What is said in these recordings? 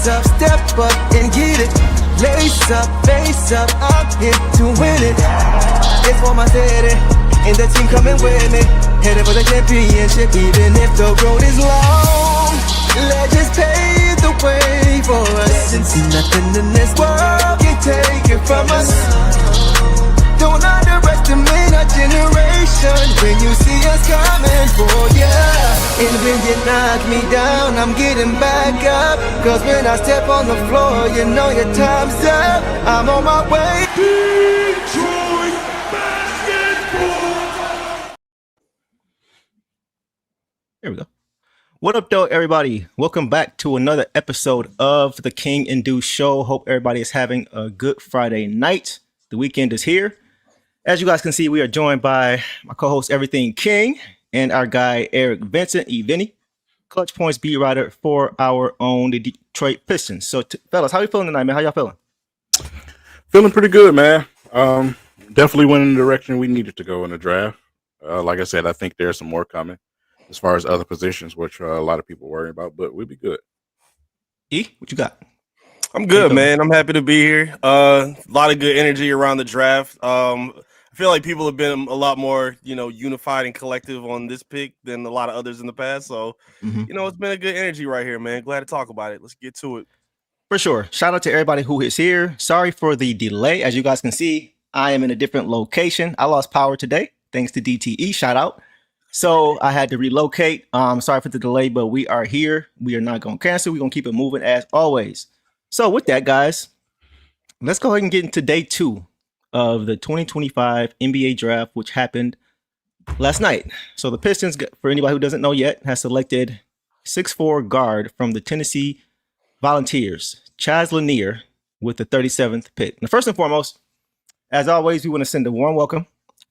Face up, step up and get it. Lace up, face up, I'm here to win it. It's for my city, and the team coming with me. Headed for the championship, even if the road is long. Legends pave the way for us. And see nothing in this world can take it from us. Don't underestimate our generation when you see us coming for ya. And when you knock me down, I'm getting back up. Cause when I step on the floor, you know your time's up. I'm on my way. Detroit basketball. Here we go. What up, though, everybody? Welcome back to another episode of the King and Deuce Show. Hope everybody is having a good Friday night. The weekend is here. As you guys can see, we are joined by my co-host, Everything King, and our guy, Eric Vincent, Vinny, Clutch Points beat writer for our own the Detroit Pistons. So, fellas, how you feeling tonight, man? How y'all feeling? Feeling pretty good, man. Definitely went in the direction we needed to go in the draft. Like I said, I think there's some more coming as far as other positions, which a lot of people worry about, but we'll be good. E, what you got? I'm good, man. I'm happy to be here. A lot of good energy around the draft. I feel like people have been a lot more, unified and collective on this pick than a lot of others in the past. So, it's been a good energy right here, man. Glad to talk about it. Let's get to it. For sure. Shout out to everybody who is here. Sorry for the delay. As you guys can see, I am in a different location. I lost power today, thanks to DTE. Shout out. So I had to relocate. Sorry for the delay, but we are here. We are not going to cancel. We're going to keep it moving as always. So with that, guys, let's go ahead and get into day 2 of the 2025 NBA draft, which happened last night. So the Pistons, for anybody who doesn't know yet, has selected 6'4" guard from the Tennessee Volunteers, Chaz Lanier, with the 37th pick. Now, first and foremost, as always, we want to send a warm welcome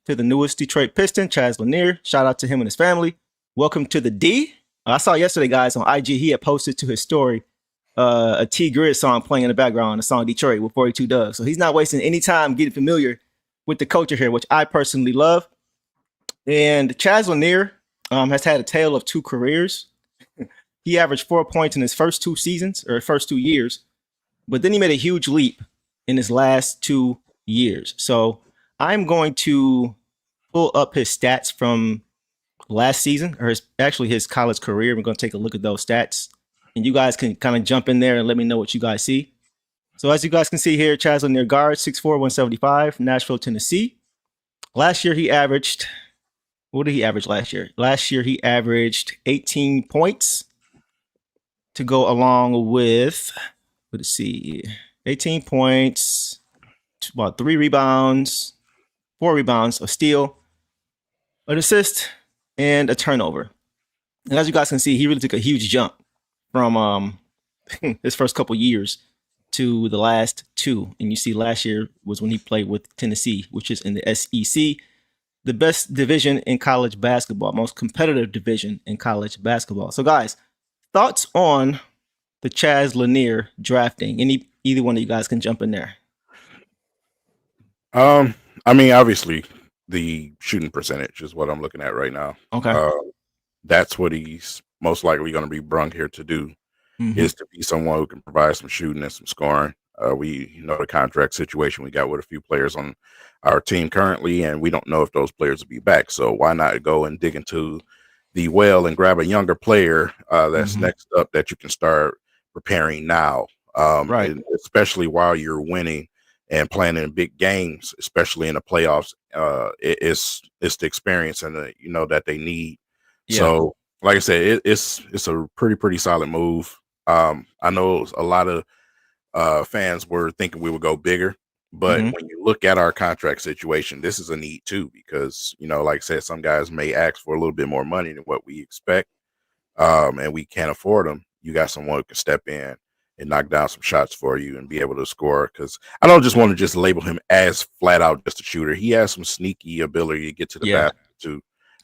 to the newest Detroit Piston, Chaz Lanier. Shout out to him and his family. Welcome to the D. I saw yesterday, guys, on IG, he had posted to his story a T-Grid song playing in the background, the song Detroit with 42 Doug. So he's not wasting any time getting familiar with the culture here, which I personally love. And Chaz Lanier has had a tale of 2 careers. He averaged 4 points in his first 2 seasons, or first 2 years, but then he made a huge leap in his last 2 years. So I'm going to pull up his stats from last season, or his college career. We're going to take a look at those stats. And you guys can kind of jump in there and let me know what you guys see. So as you guys can see here, Chaz Lanier guard, 6'4", 175, Nashville, Tennessee. Last year he averaged, what did he average last year? Last year he averaged 18 points to go along with, let's see, 18 points, about 3 rebounds, 4 rebounds, a steal, an assist, and a turnover. And as you guys can see, he really took a huge jump from his first couple years to the last 2. And you see last year was when he played with Tennessee, which is in the SEC, the best division in college basketball, most competitive division in college basketball. So guys, thoughts on the Chaz Lanier drafting? Either one of you guys can jump in there. I mean, obviously the shooting percentage is what I'm looking at right now. Okay. That's what he's most likely going to be brung here to do, is to be someone who can provide some shooting and some scoring. We know the contract situation we got with a few players on our team currently, and we don't know if those players will be back. So why not go and dig into the well and grab a younger player that's next up that you can start preparing now, right? Especially while you're winning and playing in big games, especially in the playoffs. It's the experience and that they need. Yeah. So, like I said, it's a pretty solid move. I know a lot of fans were thinking we would go bigger, but when you look at our contract situation, this is a need too, because like I said, some guys may ask for a little bit more money than what we expect, and we can't afford them. You got someone who can step in and knock down some shots for you and be able to score. Because I don't just want to just label him as flat out just a shooter. He has some sneaky ability to get to the basket too,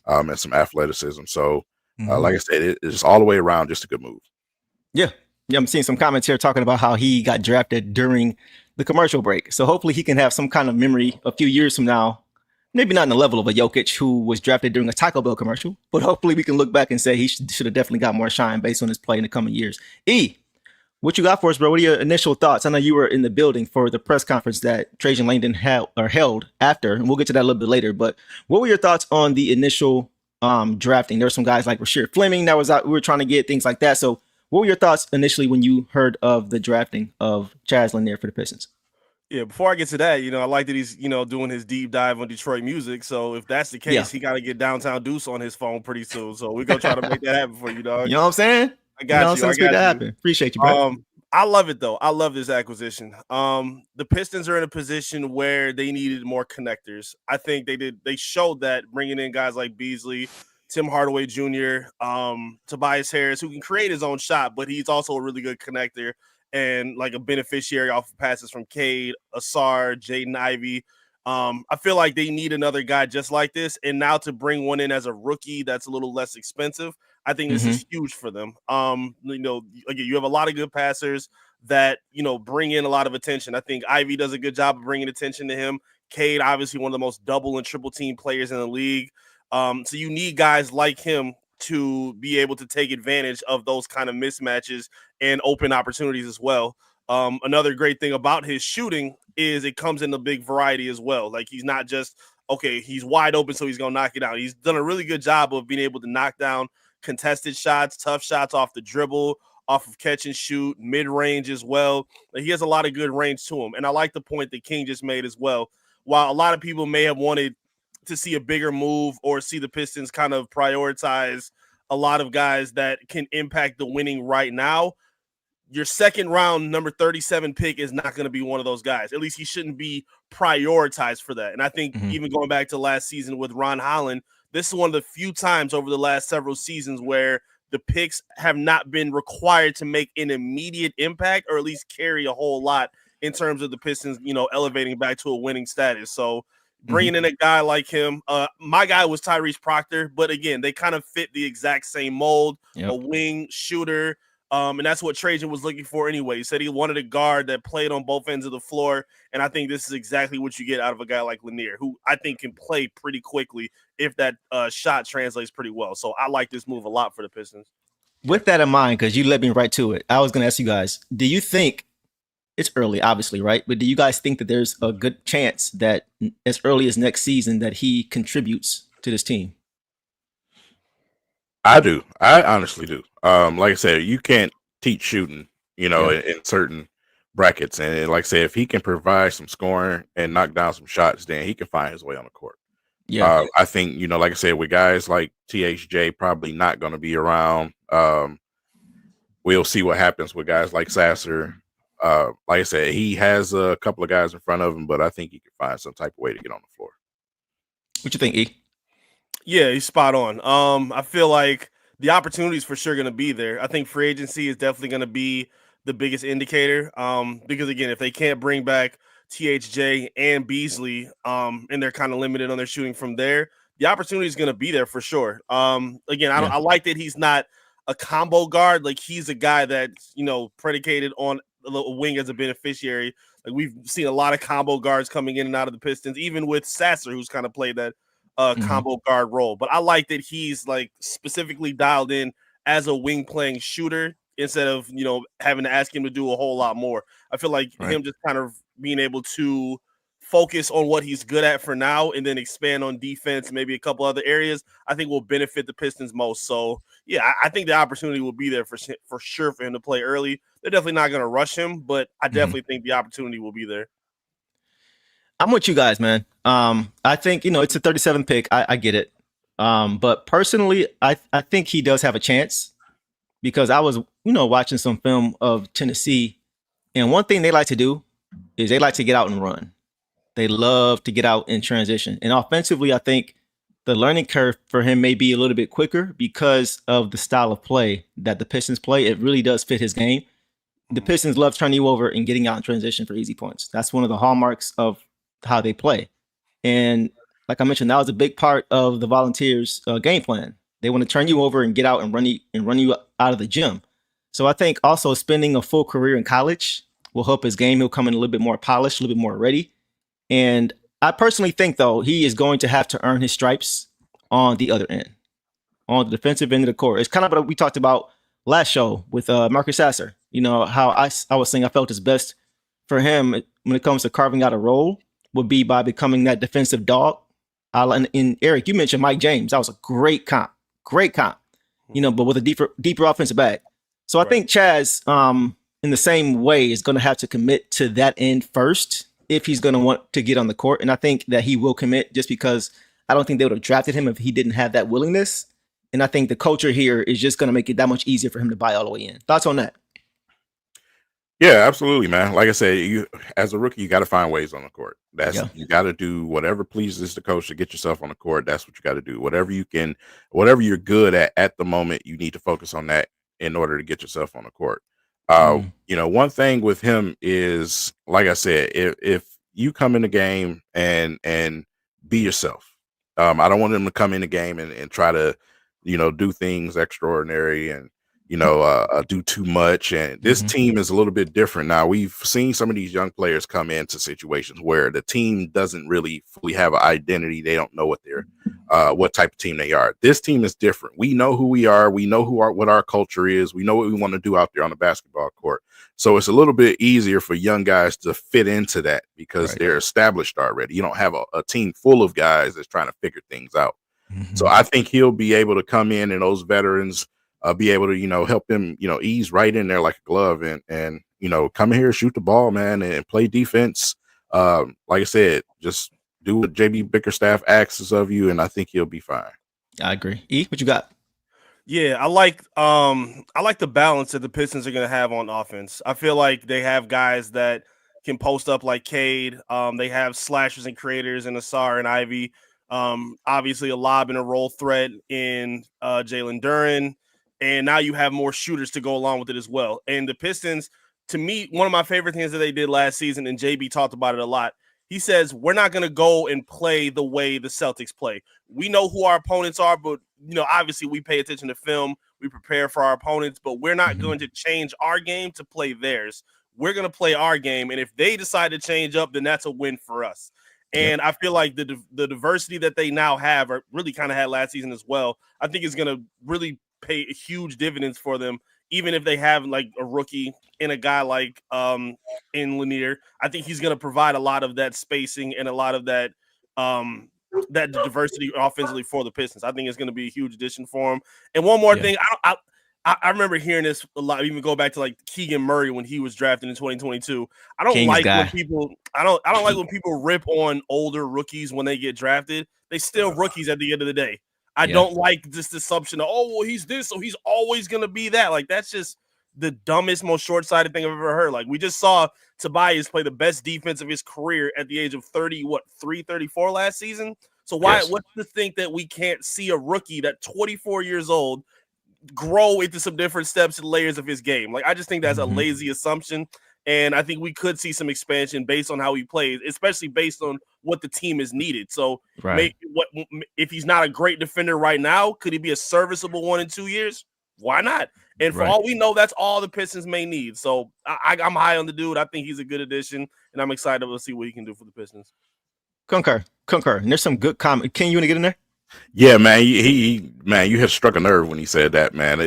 and some athleticism. So. Like I said, it's just all the way around just a good move. Yeah, I'm seeing some comments here talking about how he got drafted during the commercial break. So hopefully he can have some kind of memory a few years from now. Maybe not in the level of a Jokic who was drafted during a Taco Bell commercial, but hopefully we can look back and say he should have definitely got more shine based on his play in the coming years. E, What you got for us, bro? What are your initial thoughts? I know you were in the building for the press conference that Trajan Langdon held after, and we'll get to that a little bit later. But what were your thoughts on the initial drafting? There were some guys like Rasheed Fleming that was out. We were trying to get things like that. So what were your thoughts initially when you heard of the drafting of Chaz Lanier for the Pistons? Yeah, before I get to that, I like that he's, doing his deep dive on Detroit music. So if that's the case, he got to get Downtown Deuce on his phone pretty soon. So we're going to try to make that happen for you, dog. You know what I'm saying? I got you. It's good to happen. Appreciate you, bro. I love it, though. I love this acquisition. The Pistons are in a position where they needed more connectors. I think they showed that bringing in guys like Beasley, Tim Hardaway Jr., Tobias Harris, who can create his own shot, but he's also a really good connector and like a beneficiary off of passes from Cade, Ausar, Jaden Ivy. I feel like they need another guy just like this. And now to bring one in as a rookie that's a little less expensive, I think this is huge for them. Again, you have a lot of good passers that, bring in a lot of attention. I think Ivy does a good job of bringing attention to him. Cade, obviously one of the most double and triple team players in the league. So you need guys like him to be able to take advantage of those kind of mismatches and open opportunities as well. Another great thing about his shooting is it comes in a big variety as well. Like he's not just, okay, he's wide open, so he's going to knock it out. He's done a really good job of being able to knock down contested shots, tough shots off the dribble, off of catch and shoot, mid-range as well. Like he has a lot of good range to him. And I like the point that King just made as well. While a lot of people may have wanted to see a bigger move or see the Pistons kind of prioritize a lot of guys that can impact the winning right now, your second round number 37 pick is not going to be one of those guys. At least he shouldn't be prioritized for that. And I think even going back to last season with Ron Holland, this is one of the few times over the last several seasons where the picks have not been required to make an immediate impact or at least carry a whole lot in terms of the Pistons, elevating back to a winning status. So bringing in a guy like him, my guy was Tyrese Proctor, but again, they kind of fit the exact same mold, a wing shooter. And that's what Trajan was looking for anyway. He said he wanted a guard that played on both ends of the floor. And I think this is exactly what you get out of a guy like Lanier, who I think can play pretty quickly if that shot translates pretty well. So I like this move a lot for the Pistons. With that in mind, because you led me right to it, I was going to ask you guys, do you think it's early, obviously, right? But do you guys think that there's a good chance that as early as next season that he contributes to this team? I do. I honestly do. Like I said, you can't teach shooting, in certain brackets. And like I said, if he can provide some scoring and knock down some shots, then he can find his way on the court. Yeah. I think, like I said, with guys like THJ probably not going to be around. We'll see what happens with guys like Sasser. Like I said, he has a couple of guys in front of him, but I think he can find some type of way to get on the floor. What you think, E? Yeah, he's spot on. I feel like the opportunity is for sure going to be there. I think free agency is definitely going to be the biggest indicator. Because again, if they can't bring back THJ and Beasley, and they're kind of limited on their shooting from there, the opportunity is going to be there for sure. Again, I like that he's not a combo guard. Like he's a guy that's, predicated on a wing as a beneficiary. Like we've seen a lot of combo guards coming in and out of the Pistons, even with Sasser, who's kind of played that combo guard role. But I like that he's like specifically dialed in as a wing playing shooter instead of, having to ask him to do a whole lot more. I feel like him just kind of being able to focus on what he's good at for now and then expand on defense, maybe a couple other areas, I think will benefit the Pistons most. So yeah, I think the opportunity will be there for sure for him to play early. They're definitely not going to rush him, but I definitely think the opportunity will be there. I'm with you guys, man. I think, it's a 37 pick. I get it. But personally, I think he does have a chance because I was, watching some film of Tennessee. And one thing they like to do is they like to get out and run. They love to get out in transition. And offensively, I think the learning curve for him may be a little bit quicker because of the style of play that the Pistons play. It really does fit his game. The Pistons love turning you over and getting out in transition for easy points. That's one of the hallmarks of how they play. And like I mentioned, that was a big part of the Volunteers' game plan. They want to turn you over and get out and run you out of the gym. So I think also spending a full career in college will help his game. He'll come in a little bit more polished, a little bit more ready. And I personally think, though, he is going to have to earn his stripes on the other end, on the defensive end of the court. It's kind of what we talked about last show with Marcus Sasser. You know, how I was saying I felt is best for him when it comes to carving out a role would be by becoming that defensive dog. And Eric, you mentioned Mike James. That was a great comp. You know, but with a deeper offensive bag. So I think Chaz, in the same way, is going to have to commit to that end first if he's going to want to get on the court. And I think that he will commit just because I don't think they would have drafted him if he didn't have that willingness. And I think the culture here is just going to make it that much easier for him to buy all the way in. Thoughts on that? Yeah, absolutely, man. Like I said, you as a rookie, you got to find ways on the court. You got to do whatever pleases the coach to get yourself on the court. That's what you got to do. Whatever you're good at the moment, you need to focus on that in order to get yourself on the court. You know, one thing with him is, like I said, if you come in the game and be yourself, I don't want him to come in the game and try to, you know, do things extraordinary and, you know, do too much. And this team is a little bit different now. We've seen some of these young players come into situations where the team doesn't really fully have an identity. They don't know what type of team they are. This team is different. We know who we are. We know what our culture is. We know what we want to do out there on the basketball court. So it's a little bit easier for young guys to fit into that because they're established already. You don't have a team full of guys that's trying to figure things out. So I think he'll be able to come in and those veterans be able to, you know, help them, you know, ease right in there like a glove and you know, come here, shoot the ball, man, and play defense. Like I said, just do what JB Bickerstaff asks of you, and I think he'll be fine. I agree. E, what you got? Yeah, I like the balance that the Pistons are going to have on offense. I feel like they have guys that can post up like Cade. They have slashers and creators in Ausar and Ivy. Obviously a lob and a roll threat in Jalen Duren. And now you have more shooters to go along with it as well. And the Pistons, to me, one of my favorite things that they did last season, and JB talked about it a lot, he says, we're not going to go and play the way the Celtics play. We know who our opponents are, but, you know, obviously we pay attention to film. We prepare for our opponents, but we're not going to change our game to play theirs. We're going to play our game. And if they decide to change up, then that's a win for us. And I feel like the diversity that they now have, or really kind of had last season as well, I think is going to really pay huge dividends for them, even if they have like a rookie and a guy like in Lanier. I think he's going to provide a lot of that spacing and a lot of that that diversity offensively for the Pistons. I think it's going to be a huge addition for him. And one more thing, I remember hearing this a lot, even go back to like Keegan Murray when he was drafted in 2022. I don't like when people rip on older rookies when they get drafted. They still rookies at the end of the day. I don't like this assumption of, oh, well, he's this, so he's always going to be that. Like, that's just the dumbest, most short-sighted thing I've ever heard. Like, we just saw Tobias play the best defense of his career at the age of 34 last season? So what's to think that we can't see a rookie that 24 years old grow into some different steps and layers of his game? Like, I just think that's a lazy assumption. And I think we could see some expansion based on how he plays, especially based on what the team is needed. So if he's not a great defender right now, could he be a serviceable one in 2 years? Why not? And for all we know, that's all the Pistons may need. So I'm high on the dude. I think he's a good addition, and I'm excited to see what he can do for the Pistons. Concur. And there's some good comment. Can you want to get in there? Yeah, man, you have struck a nerve when he said that, man.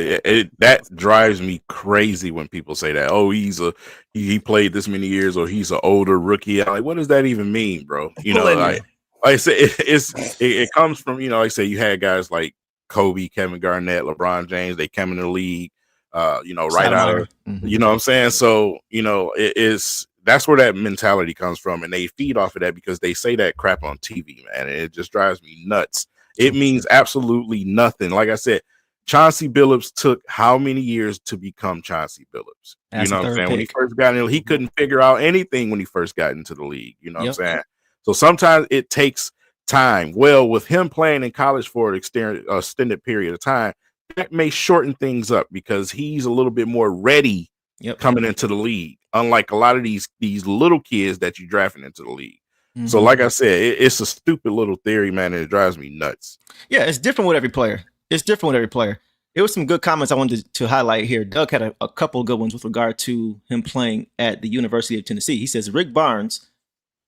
That drives me crazy when people say that. Oh, he played this many years, or he's an older rookie. I'm like, what does that even mean, bro? You know, like I said, it comes from, you know, like I say, you had guys like Kobe, Kevin Garnett, LeBron James. They came in the league, you know, right out of, you know what I'm saying? So, you know, that's where that mentality comes from, and they feed off of that because they say that crap on TV, man, and it just drives me nuts. It means absolutely nothing. Like I said, Chauncey Billups took how many years to become Chauncey Billups? You know what I'm saying? When he first got in, he couldn't figure out anything when he first got into the league. You know what I'm saying? So sometimes it takes time. Well, with him playing in college for an extended period of time, that may shorten things up because he's a little bit more ready coming into the league, unlike a lot of these little kids that you drafting into the league. So like I said, it's a stupid little theory, man, and it drives me nuts. Yeah, it's different with every player. There was some good comments I wanted to highlight here. Doug had a couple of good ones with regard to him playing at the University of Tennessee. He says, Rick Barnes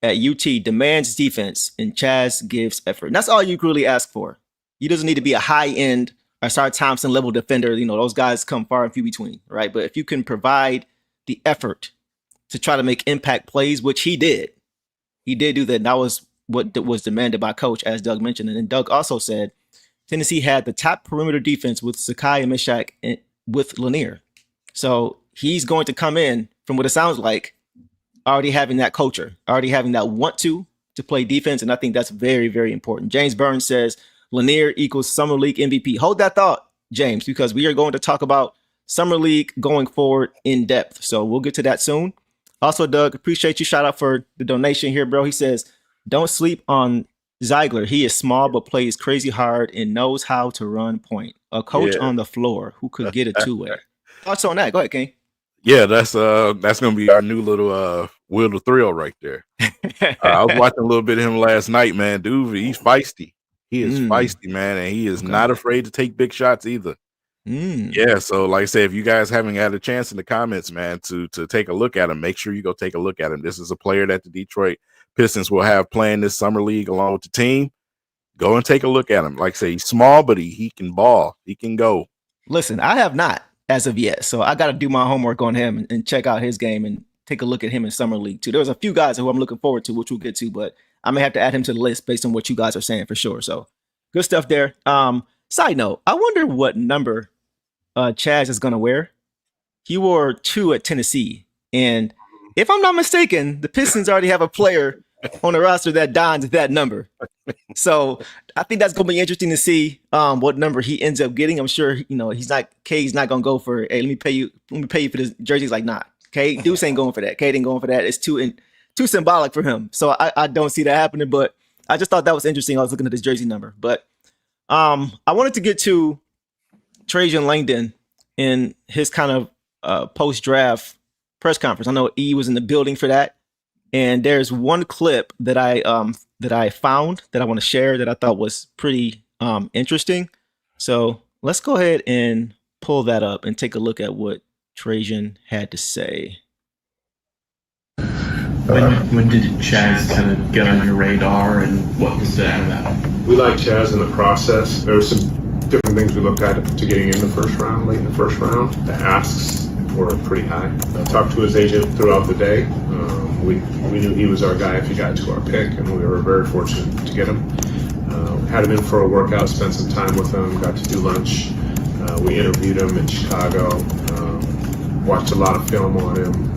at UT demands defense and Chaz gives effort. And that's all you really ask for. He doesn't need to be a high-end Asar Thompson level defender, those guys come far and few between, right? But if you can provide the effort to try to make impact plays, which he did do that. And that was what was demanded by coach, as Doug mentioned. And then Doug also said Tennessee had the top perimeter defense with Sakai and Mishak and with Lanier. So he's going to come in, from what it sounds like, already having that culture, already having that want to play defense. And I think that's very, very important. James Burns says Lanier equals Summer League MVP. Hold that thought, James, because we are going to talk about Summer League going forward in depth. So we'll get to that soon. Also, Doug, appreciate you. Shout out for the donation here, bro. He says, don't sleep on Ziegler. He is small, but plays crazy hard and knows how to run point. A coach on the floor who could get a two-way. Thoughts on that? Go ahead, King. Yeah, that's gonna be our new little Wheel of Thrill right there. I was watching a little bit of him last night, man. Dude, he's feisty. He is feisty, man, and he is not afraid to take big shots either. Yeah, so like I said, if you guys haven't had a chance in the comments, man, to take a look at him, make sure you go take a look at him. This is a player that the Detroit Pistons will have playing this summer league along with the team. Go and take a look at him. Like I say, he's small, but he can ball. He can go. Listen, I have not as of yet, so I got to do my homework on him and check out his game and take a look at him in summer league too. There's a few guys who I'm looking forward to, which we'll get to, but I may have to add him to the list based on what you guys are saying for sure. So good stuff there. Side note, I wonder what number Chaz is going to wear. He wore 2 at Tennessee. And if I'm not mistaken, the Pistons already have a player on the roster that dons that number. So I think that's going to be interesting to see what number he ends up getting. I'm sure, he's not going to go for, hey, let me pay you for this jersey. He's like, nah, Deuce ain't going for that. Cade ain't going for that. It's too symbolic for him. So I don't see that happening, but I just thought that was interesting. I was looking at this jersey number, but I wanted to get to Trajan Langdon in his kind of post-draft press conference. I know E was in the building for that, and there's one clip that I found that I want to share that I thought was pretty interesting. So let's go ahead and pull that up and take a look at what Trajan had to say. When did Chaz kind of get on your radar, and what was that about? We like Chaz in the process. There were some different things we looked at to getting in the first round, late in the first round. The asks were pretty high. I talked to his agent throughout the day. We knew he was our guy if he got to our pick, and we were very fortunate to get him. Had him in for a workout, spent some time with him, got to do lunch. We interviewed him in Chicago, watched a lot of film on him.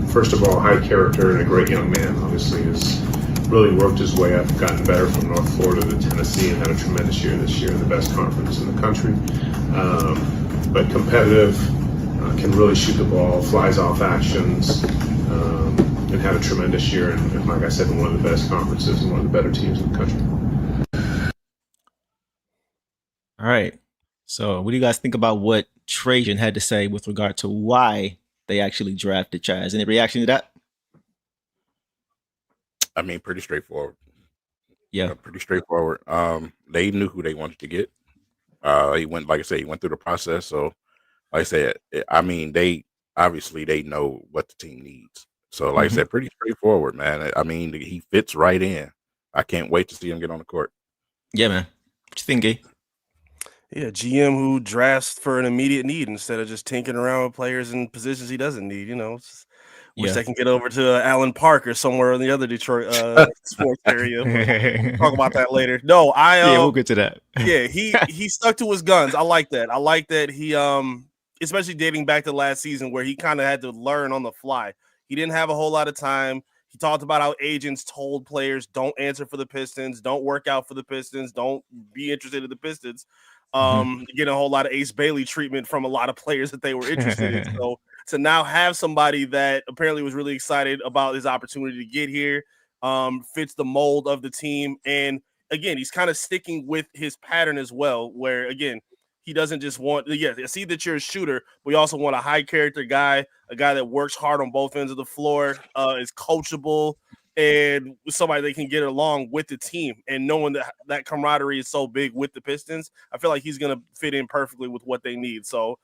First of all, high character and a great young man. Obviously, has really worked his way up, gotten better from North Florida to Tennessee, and had a tremendous year this year in the best conference in the country. But competitive, can really shoot the ball, flies off actions, and had a tremendous year. And like I said, in one of the best conferences and one of the better teams in the country. All right. So what do you guys think about what Trajan had to say with regard to why they actually drafted Chaz? Any reaction to that? I mean, pretty straightforward. Yeah, pretty straightforward. They knew who they wanted to get. He went, like I said, he went through the process. So, like I said, I mean, they know what the team needs. So, like I said, pretty straightforward, man. I mean, he fits right in. I can't wait to see him get on the court. Yeah, man. What you think, Gay? Yeah, GM who drafts for an immediate need instead of just tinkering around with players in positions he doesn't need. Wish they can get over to Allen Park or somewhere in the other Detroit sports area. We'll talk about that later. No, we'll get to that. Yeah, he stuck to his guns. I like that. I like that he especially dating back to last season where he kind of had to learn on the fly. He didn't have a whole lot of time. He talked about how agents told players don't answer for the Pistons, don't work out for the Pistons, don't be interested in the Pistons. Getting a whole lot of Ace Bailey treatment from a lot of players that they were interested in. So to now have somebody that apparently was really excited about his opportunity to get here, fits the mold of the team. And again, he's kind of sticking with his pattern as well, where again, he doesn't just want, I see that you're a shooter, but we also want a high character guy, a guy that works hard on both ends of the floor, is coachable, and somebody that can get along with the team. And knowing that camaraderie is so big with the Pistons, I feel like he's going to fit in perfectly with what they need. So,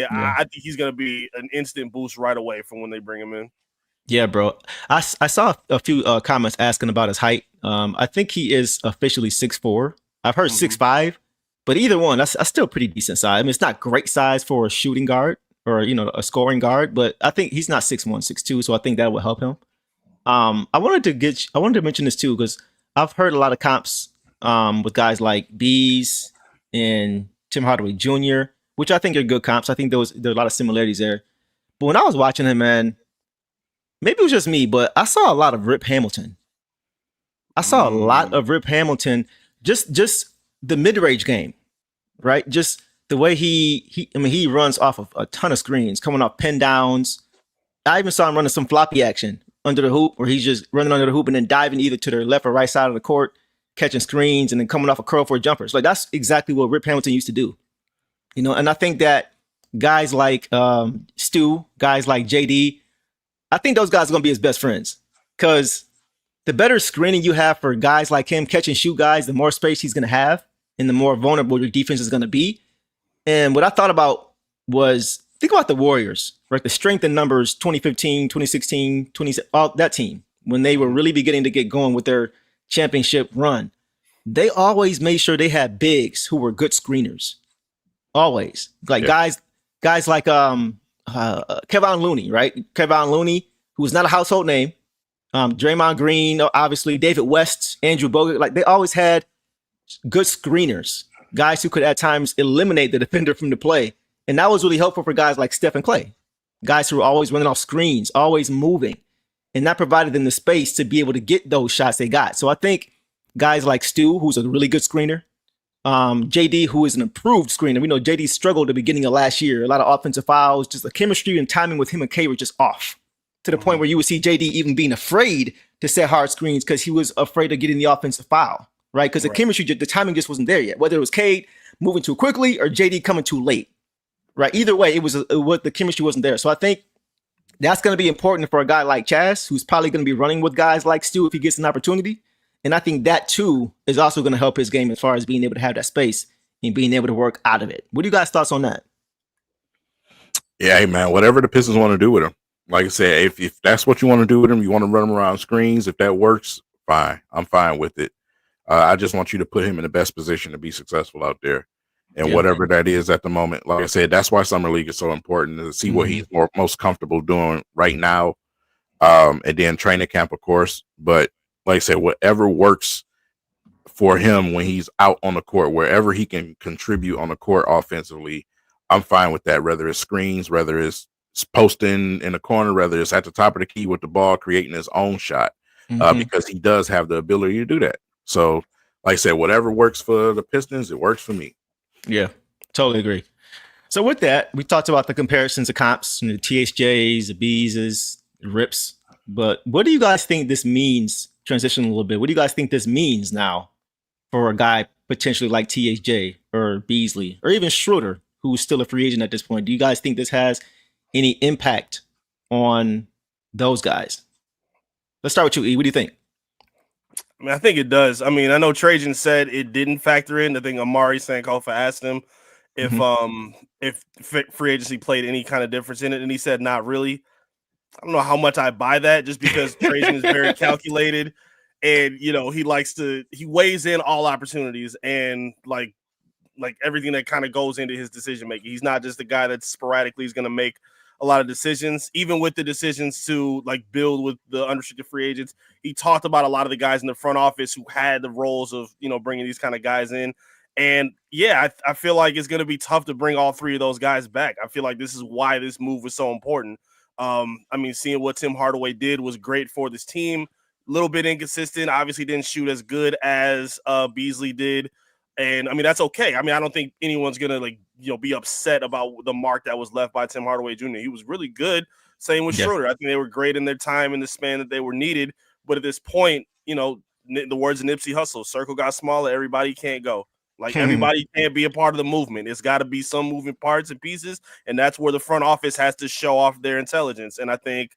I think he's going to be an instant boost right away from when they bring him in. Yeah, bro. I saw a few comments asking about his height. I think he is officially 6'4". I've heard 6'5", But either one, that's still pretty decent size. I mean, it's not great size for a shooting guard or, a scoring guard, but I think he's not 6'1", 6'2", so I think that will help him. I wanted to mention this too, because I've heard a lot of comps with guys like Bees and Tim Hardaway Jr., which I think are good comps. I think there are a lot of similarities there. But when I was watching him, man, maybe it was just me, but I saw a lot of Rip Hamilton. Just the mid-range game, right? Just the way he runs off of a ton of screens, coming off pin downs. I even saw him running some floppy action under the hoop, where he's just running under the hoop and then diving either to the left or right side of the court, catching screens, and then coming off a curl for jumpers. Like, that's exactly what Rip Hamilton used to do. And I think that guys like Stu, guys like JD, I think those guys are going to be his best friends, because the better screening you have for guys like him, catch and shoot guys, the more space he's going to have and the more vulnerable your defense is going to be. And what I thought about was, think about the Warriors, right? The strength in numbers 2015, 2016, that team, when they were really beginning to get going with their championship run, they always made sure they had bigs who were good screeners. Always. Like guys like Kevon Looney, right? Kevon Looney, who was not a household name. Draymond Green, obviously, David West, Andrew Bogut, like they always had good screeners, guys who could at times eliminate the defender from the play. And that was really helpful for guys like Steph and Clay, guys who were always running off screens, always moving. And that provided them the space to be able to get those shots they got. So I think guys like Stu, who's a really good screener, JD, who is an improved screener. We know JD struggled at the beginning of last year, a lot of offensive fouls, just the chemistry and timing with him and K were just off, to the point where you would see JD even being afraid to set hard screens because he was afraid of getting the offensive foul, right? Because the chemistry, the timing just wasn't there yet. Whether it was Cade moving too quickly or JD coming too late, right? Either way, the chemistry wasn't there. So I think that's going to be important for a guy like Chaz, who's probably going to be running with guys like Stu if he gets an opportunity. And I think that too is also going to help his game as far as being able to have that space and being able to work out of it. What do you guys' thoughts on that? Yeah, hey man, whatever the Pistons want to do with him. Like I said, if that's what you want to do with him, you want to run him around screens, if that works, fine. I'm fine with it. I just want you to put him in the best position to be successful out there. And whatever that is at the moment, like I said, that's why Summer League is so important, to see what he's most comfortable doing right now. And then training camp, of course. But like I said, whatever works for him when he's out on the court, wherever he can contribute on the court offensively, I'm fine with that. Whether it's screens, whether it's posting in the corner, whether it's at the top of the key with the ball, creating his own shot, because he does have the ability to do that. So, like I said, whatever works for the Pistons, it works for me. Yeah, totally agree. So with that, we talked about the comparisons of comps, the THJs, the Bees, the Rips. But what do you guys think this means? Transition a little bit. What do you guys think this means now for a guy potentially like THJ or Beasley or even Schroeder, who's still a free agent at this point? Do you guys think this has any impact on those guys? Let's start with you, E. What do you think? I mean, I think it does. I mean, I know Trajan said it didn't factor in. I think Amari Sankofa asked him if free agency played any kind of difference in it, and he said not really. I don't know how much I buy that, just because Trajan is very calculated, and he weighs in all opportunities and like everything that kind of goes into his decision making. He's not just the guy that sporadically is going to make a lot of decisions, even with the decisions to like build with the unrestricted free agents. He talked about a lot of the guys in the front office who had the roles of, bringing these kind of guys in. And yeah, I feel like it's going to be tough to bring all three of those guys back. I feel like this is why this move was so important. I mean, seeing what Tim Hardaway did was great for this team. A little bit inconsistent, obviously didn't shoot as good as Beasley did. And I mean, that's okay. I mean, I don't think anyone's going to be upset about the mark that was left by Tim Hardaway Jr. He was really good. Same with Schroeder. I think they were great in their time in the span that they were needed. But at this point, the words of Nipsey Hussle, circle got smaller, everybody can't go. Like everybody can't be a part of the movement. It's got to be some moving parts and pieces. And that's where the front office has to show off their intelligence. And I think,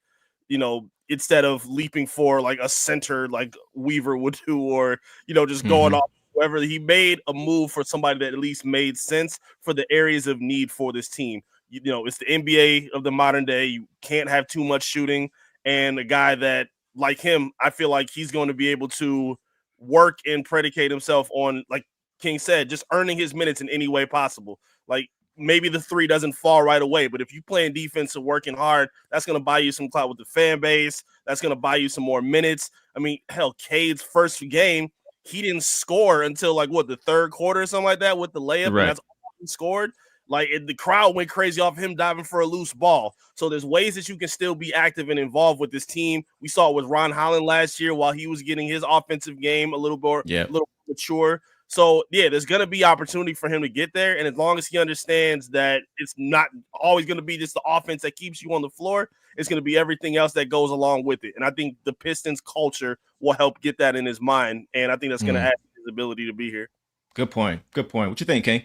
instead of leaping for like a center like Weaver would do, or, just going off whoever, he made a move for somebody that at least made sense for the areas of need for this team. It's the NBA of the modern day. You can't have too much shooting. And a guy that, like him, I feel like he's going to be able to work and predicate himself on like King said, just earning his minutes in any way possible. Like, maybe the three doesn't fall right away, but if you playing defense and working hard, that's going to buy you some clout with the fan base. That's going to buy you some more minutes. I mean, hell, Cade's first game, he didn't score until like the third quarter or something like that with the layup, and that's all he scored. Like, the crowd went crazy off him diving for a loose ball. So there's ways that you can still be active and involved with this team. We saw it with Ron Holland last year while he was getting his offensive game a little more mature. So, yeah, there's going to be opportunity for him to get there. And as long as he understands that it's not always going to be just the offense that keeps you on the floor, it's going to be everything else that goes along with it. And I think the Pistons culture will help get that in his mind. And I think that's going to add to his ability to be here. Good point. Good point. What you think, King?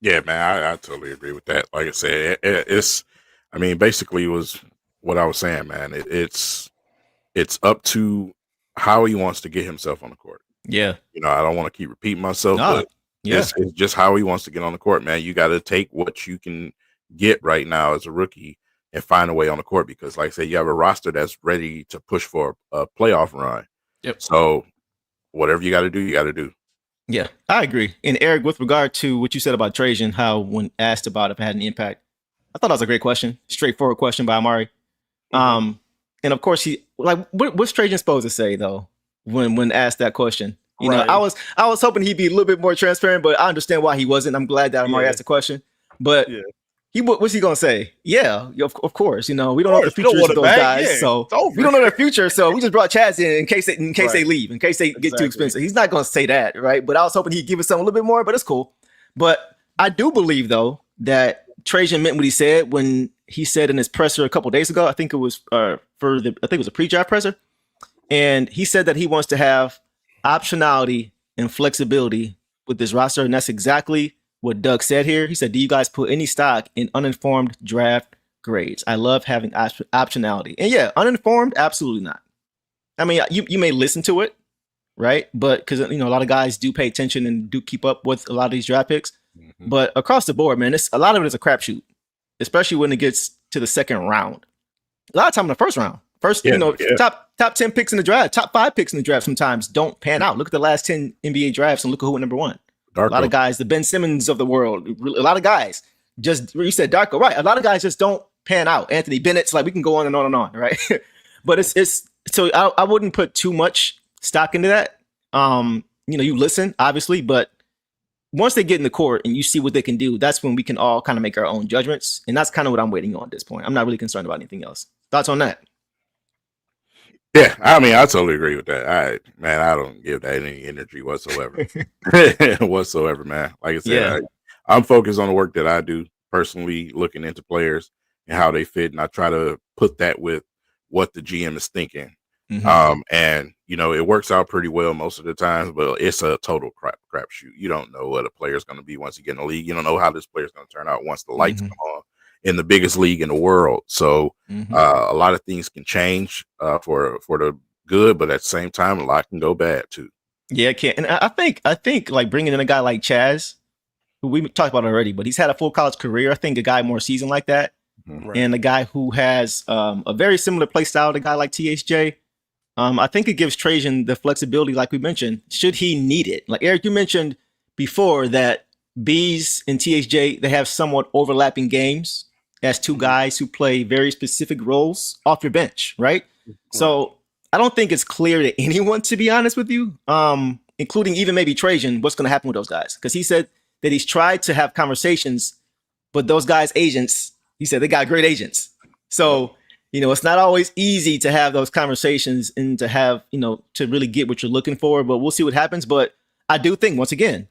Yeah, man, I totally agree with that. Like I said, basically it was what I was saying, man. It's up to how he wants to get himself on the court. Yeah. I don't want to keep repeating myself, but it's just how he wants to get on the court, man. You got to take what you can get right now as a rookie and find a way on the court because, like I said, you have a roster that's ready to push for a playoff run. Yep. So whatever you got to do, you got to do. Yeah, I agree. And Eric, with regard to what you said about Trajan, how when asked about if it had an impact, I thought that was a great question, straightforward question by Amari. And of course, what's Trajan supposed to say though when asked that question? You know, I was hoping he'd be a little bit more transparent, but I understand why he wasn't. I'm glad that Amari asked the question. But what's he gonna say? Yeah, of course. We don't know the futures of those guys, so we don't know their future. So we just brought Chaz in case they leave, in case they get too expensive. He's not gonna say that, right? But I was hoping he'd give us something a little bit more. But it's cool. But I do believe though that Trajan meant what he said when he said in his presser a couple days ago. I think it was it was a pre-draft presser, and he said that he wants to have optionality and flexibility with this roster, and that's exactly what Doug said here. He said, do you guys put any stock in uninformed draft grades? I love having optionality. And yeah, uninformed, absolutely not. I mean, you may listen to it, right? But because, a lot of guys do pay attention and do keep up with a lot of these draft picks. But across the board, man, a lot of it is a crapshoot, especially when it gets to the second round. A lot of time in the first round. Top 10 picks in the draft, top 5 picks in the draft sometimes don't pan out. Look at the last 10 NBA drafts and look at who went number 1. Darko. A lot of guys, the Ben Simmons of the world, a lot of guys just, you said Darko, right? A lot of guys just don't pan out. Anthony Bennett's, like, we can go on and on and on, right? But so I wouldn't put too much stock into that. You listen, obviously, but once they get in the court and you see what they can do, that's when we can all kind of make our own judgments. And that's kind of what I'm waiting on at this point. I'm not really concerned about anything else. Thoughts on that? Yeah, I mean, I totally agree with that. I don't give that any energy whatsoever. Whatsoever, man. Like I said, I'm focused on the work that I do personally, looking into players and how they fit, and I try to put that with what the GM is thinking. And it works out pretty well most of the times, but it's a total crapshoot. You don't know what a player's going to be once you get in the league. You don't know how this player's going to turn out once the lights come on in the biggest league in the world. So a lot of things can change for the good, but at the same time, a lot can go bad too. Yeah, it can. And I think like bringing in a guy like Chaz, who we talked about already, but he's had a full college career. I think a guy more seasoned like that, and a guy who has a very similar play style to a guy like THJ. I think it gives Trajan the flexibility, like we mentioned, should he need it. Like Eric, you mentioned before that Bees and THJ, they have somewhat overlapping games as two guys who play very specific roles off your bench, right? So I don't think it's clear to anyone, to be honest with you, including even maybe Trajan, what's going to happen with those guys. Because he said that he's tried to have conversations, but those guys' agents, he said they got great agents. So, it's not always easy to have those conversations and to have, to really get what you're looking for, but we'll see what happens. But I do think, once again,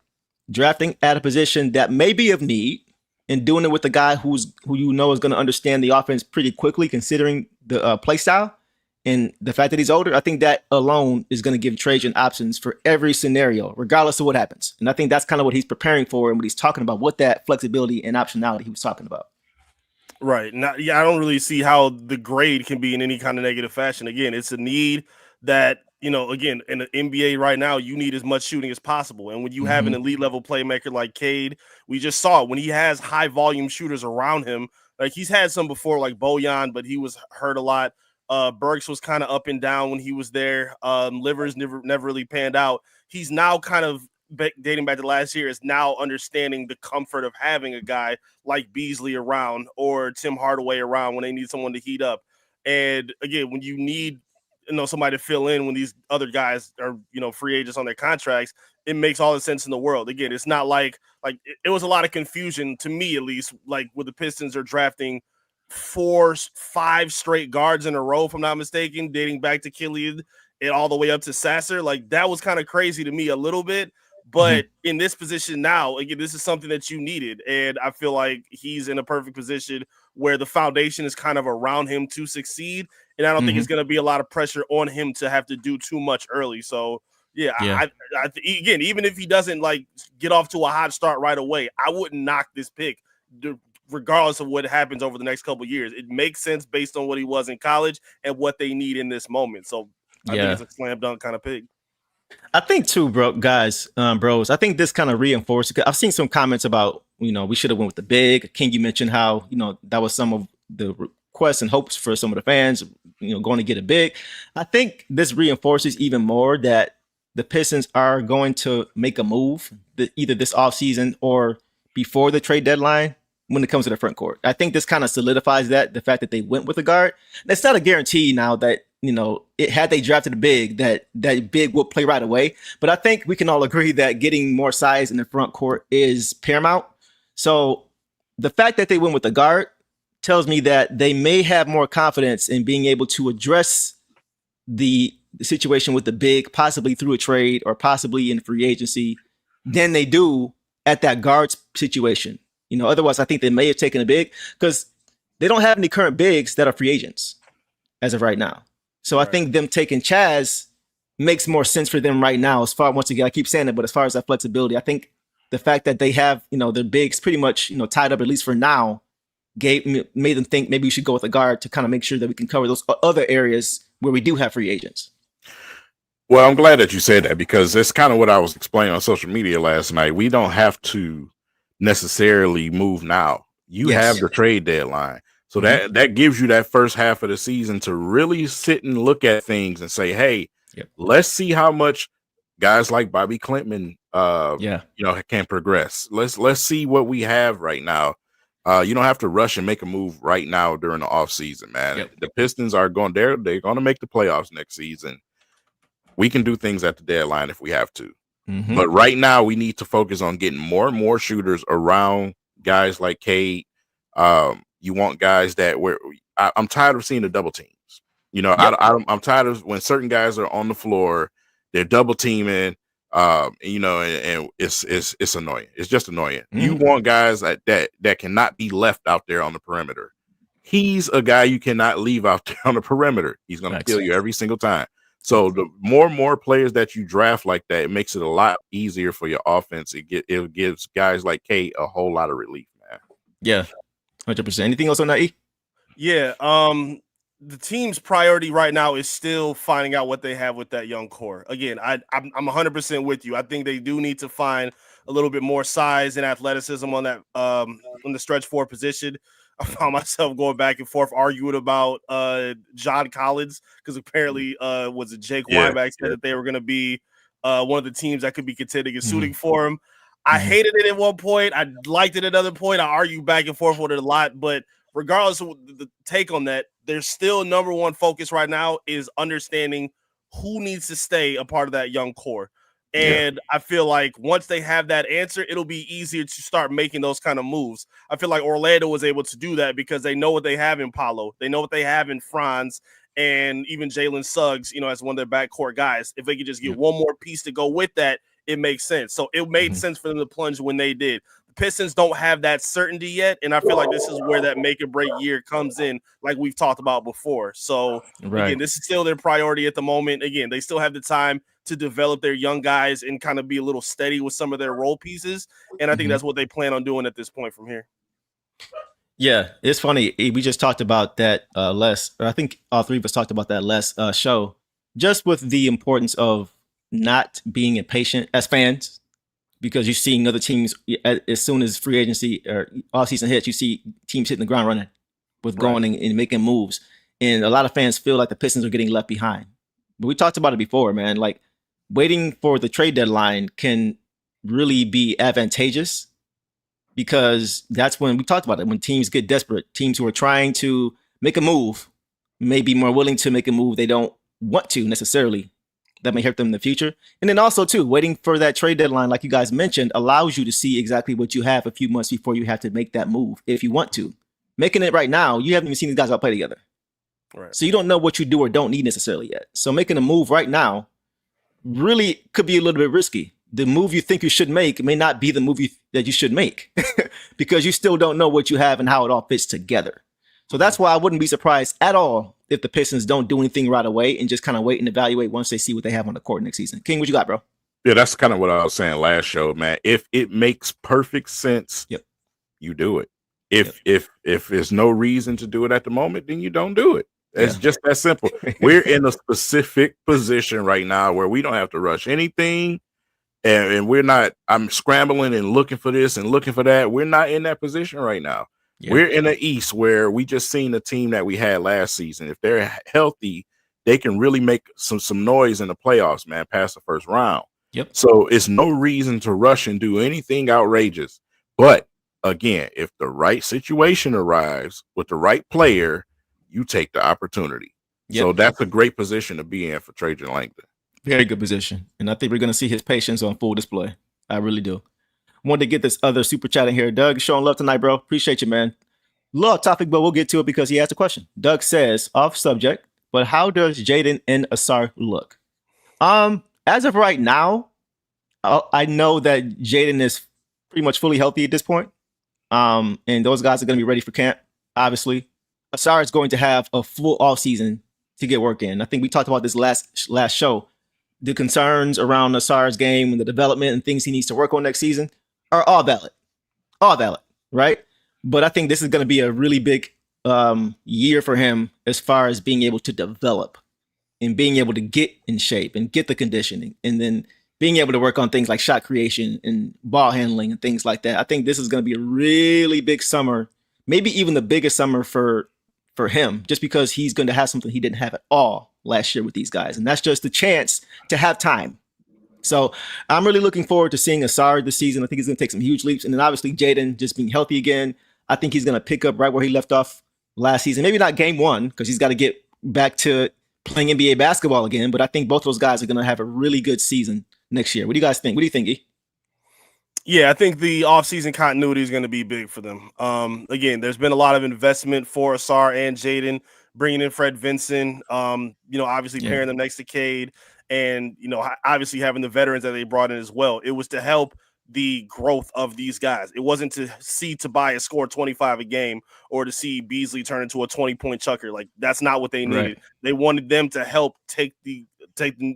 drafting at a position that may be of need and doing it with a guy who is going to understand the offense pretty quickly, considering the play style and the fact that he's older, I think that alone is going to give Trajan options for every scenario, regardless of what happens. And I think that's kind of what he's preparing for and what he's talking about, what that flexibility and optionality he was talking about. Right. Now, I don't really see how the grade can be in any kind of negative fashion. Again, it's a need that, again, in the NBA right now, you need as much shooting as possible. And when you have an elite level playmaker like Cade, we just saw it when he has high volume shooters around him. Like he's had some before, like Bojan, but he was hurt a lot. Burks was kind of up and down when he was there. Livers never really panned out. He's now kind of dating back to last year, is now understanding the comfort of having a guy like Beasley around or Tim Hardaway around when they need someone to heat up. And again, when you need somebody to fill in when these other guys are free agents on their contracts, it makes all the sense in the world. Again, it's not like it was a lot of confusion to me, at least, like with the Pistons are drafting 4-5 straight guards in a row, if I'm not mistaken, dating back to Killian and all the way up to Sasser. Like, that was kind of crazy to me a little bit. But in this position now, again, this is something that you needed. And I feel like he's in a perfect position where the foundation is kind of around him to succeed. And I don't think it's going to be a lot of pressure on him to have to do too much early. So, I again, even if he doesn't like get off to a hot start right away, I wouldn't knock this pick regardless of what happens over the next couple of years. It makes sense based on what he was in college and what they need in this moment. So I think it's a slam dunk kind of pick. I think too, bros, I think this kind of reinforces. I've seen some comments about, we should have went with the big. King, you mentioned how, that was some of the requests and hopes for some of the fans, going to get a big. I think this reinforces even more that the Pistons are going to make a move either this offseason or before the trade deadline when it comes to the front court. I think this kind of solidifies the fact that they went with a guard. That's not a guarantee now that, had they drafted a big, that big will play right away. But I think we can all agree that getting more size in the front court is paramount. So the fact that they went with a guard tells me that they may have more confidence in being able to address the situation with the big, possibly through a trade or possibly in free agency, than they do at that guard situation. Otherwise, I think they may have taken a big because they don't have any current bigs that are free agents as of right now. So I think them taking Chaz makes more sense for them right now. As far, once again, I keep saying it, but as far as that flexibility, I think the fact that they have, their bigs pretty much, tied up, at least for now, made them think maybe we should go with a guard to kind of make sure that we can cover those other areas where we do have free agents. Well, I'm glad that you said that because that's kind of what I was explaining on social media last night. We don't have to necessarily move now. You have the trade deadline. So that gives you that first half of the season to really sit and look at things and say, hey, let's see how much guys like Bobby Clinton can progress. Let's see what we have right now. You don't have to rush and make a move right now during the offseason, man. The Pistons are they're going to make the playoffs next season. We can do things at the deadline if we have to. But right now we need to focus on getting more and more shooters around guys like Cade. You want guys that I'm tired of seeing the double teams. I'm tired of when certain guys are on the floor, they're double teaming. And it's annoying. It's just annoying. You want guys that cannot be left out there on the perimeter. He's a guy you cannot leave out there on the perimeter. He's going to kill you every single time. So the more and more players that you draft like that, it makes it a lot easier for your offense. It gives guys like Kate a whole lot of relief, man. Yeah, 100%. Anything else on that, E? Yeah. The team's priority right now is still finding out what they have with that young core. Again, I'm 100% with you. I think they do need to find a little bit more size and athleticism on that on the stretch four position. I found myself going back and forth arguing about John Collins because apparently was it Jake Weinbach said that they were going to be one of the teams that could be contending and suiting for him. I hated it at one point. I liked it at another point. I argued back and forth with it a lot, but regardless of the take on that, there's still number one focus right now is understanding who needs to stay a part of that young core. And I feel like once they have that answer, it'll be easier to start making those kind of moves. I feel like Orlando was able to do that because they know what they have in Paolo. They know what they have in Franz and even Jalen Suggs, as one of their backcourt guys. If they could just get one more piece to go with that, it makes sense. So it made sense for them to plunge when they did. The Pistons don't have that certainty yet, and I feel like this is where that make or break year comes in, like we've talked about before. So again, this is still their priority at the moment. Again, they still have the time to develop their young guys and kind of be a little steady with some of their role pieces. And I think that's what they plan on doing at this point from here. Yeah, it's funny. We just talked about that less. Or I think all three of us talked about that last show, just with the importance of not being impatient as fans, because you're seeing other teams as soon as free agency or offseason hits, you see teams hitting the ground running with going and making moves. And a lot of fans feel like the Pistons are getting left behind. But we talked about it before, man. Like, waiting for the trade deadline can really be advantageous, because that's when we talked about it. When teams get desperate, teams who are trying to make a move may be more willing to make a move they don't want to necessarily. That may hurt them in the future. And then also, too, waiting for that trade deadline, like you guys mentioned, allows you to see exactly what you have a few months before you have to make that move if you want to. Making it right now, you haven't even seen these guys all play together. Right. So you don't know what you do or don't need necessarily yet. So making a move right now really could be a little bit risky. The move you think you should make may not be the move that you should make because you still don't know what you have and how it all fits together. So that's why I wouldn't be surprised at all if the Pistons don't do anything right away and just kind of wait and evaluate once they see what they have on the court next season. King, what you got, bro? Yeah, that's kind of what I was saying last show, man. If it makes perfect sense, Yep. you do it. If there's no reason to do it at the moment, then you don't do it. It's just that simple. We're in a specific position right now where we don't have to rush anything. And we're not, I'm scrambling and looking for this and looking for that. We're not in that position right now. Yeah. We're in the East where we just seen the team that we had last season. If they're healthy, they can really make some noise in the playoffs, man, past the first round. Yep. So it's no reason to rush and do anything outrageous. But again, if the right situation arrives with the right player, you take the opportunity. Yep. So that's a great position to be in for Trajan Langdon. Very good position. And I think we're going to see his patience on full display. I really do. Wanted to get this other super chat in here. Doug, showing love tonight, bro. Appreciate you, man. Little topic, but we'll get to it because he asked a question. Doug says, off subject, but how does Jaden and Ausar look? As of right now, I know that Jaden is pretty much fully healthy at this point. And those guys are going to be ready for camp, obviously. Ausar is going to have a full offseason to get work in. I think we talked about this last show. The concerns around Ausar's game and the development and things he needs to work on next season are all valid, right? But I think this is going to be a really big year for him as far as being able to develop and being able to get in shape and get the conditioning and then being able to work on things like shot creation and ball handling and things like that. I think this is going to be a really big summer, maybe even the biggest summer for him, just because he's going to have something he didn't have at all last year with these guys. And that's just the chance to have time. So I'm really looking forward to seeing Ausar this season. I think he's going to take some huge leaps. And then obviously Jaden just being healthy again. I think he's going to pick up right where he left off last season. Maybe not game one, because he's got to get back to playing NBA basketball again. But I think both those guys are going to have a really good season next year. What do you guys think? What do you think, E? Yeah, I think the offseason continuity is going to be big for them. Again, there's been a lot of investment for Ausar and Jaden, bringing in Fred Vincent, obviously pairing them next to Cade, and, obviously having the veterans that they brought in as well. It was to help the growth of these guys. It wasn't to see Tobias score 25 a game or to see Beasley turn into a 20-point chucker. Like, that's not what they needed. Right. They wanted them to help take the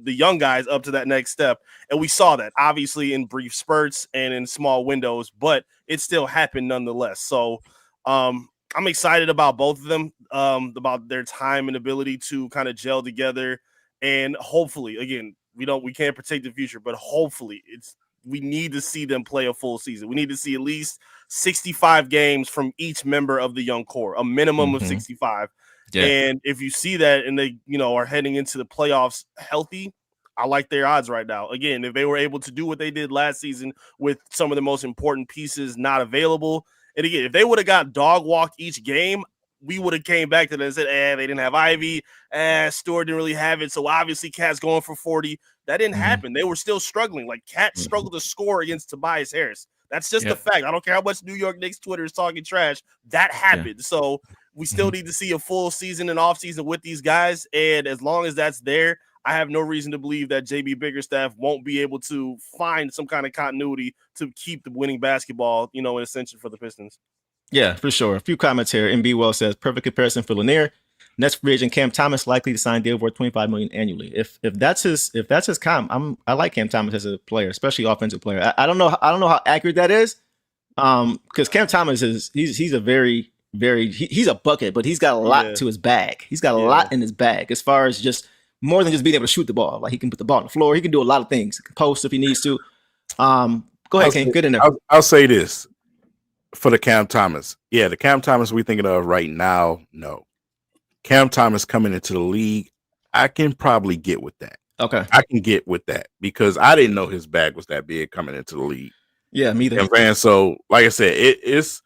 young guys up to that next step. And we saw that obviously in brief spurts and in small windows, but it still happened nonetheless. So I'm excited about both of them, about their time and ability to kind of gel together. And hopefully, again, we can't predict the future, but hopefully we need to see them play a full season. We need to see at least 65 games from each member of the young core, a minimum of 65. Yeah. And if you see that and they, are heading into the playoffs healthy, I like their odds right now. Again, if they were able to do what they did last season with some of the most important pieces not available, and again, if they would have got dog walked each game, we would have came back to them and said, they didn't have Ivy, Stewart didn't really have it, so obviously Cat's going for 40. That didn't happen. They were still struggling. Like, Cat struggled to score against Tobias Harris. That's just the fact. I don't care how much New York Knicks Twitter is talking trash. That happened. So we still need to see a full season and off season with these guys. And as long as that's there, I have no reason to believe that JB Bickerstaff won't be able to find some kind of continuity to keep the winning basketball, in ascension for the Pistons. Yeah, for sure. A few comments here. MB Well says, perfect comparison for Lanier. Next free agent Cam Thomas likely to sign deal worth $25 million annually. If that's his comp, I like Cam Thomas as a player, especially offensive player. I don't know how accurate that is, because Cam Thomas he's a very he's a bucket, but he's got a lot to his bag. He's got a lot in his bag as far as just more than just being able to shoot the ball. Like, he can put the ball on the floor. He can do a lot of things. He can post if he needs to. Go ahead, King. Good in there. I'll say this for the Cam Thomas. Yeah, the Cam Thomas we thinking of right now, no. Cam Thomas coming into the league, I can probably get with that. Okay. I can get with that because I didn't know his bag was that big coming into the league. Yeah, me either. And so, like I said, it's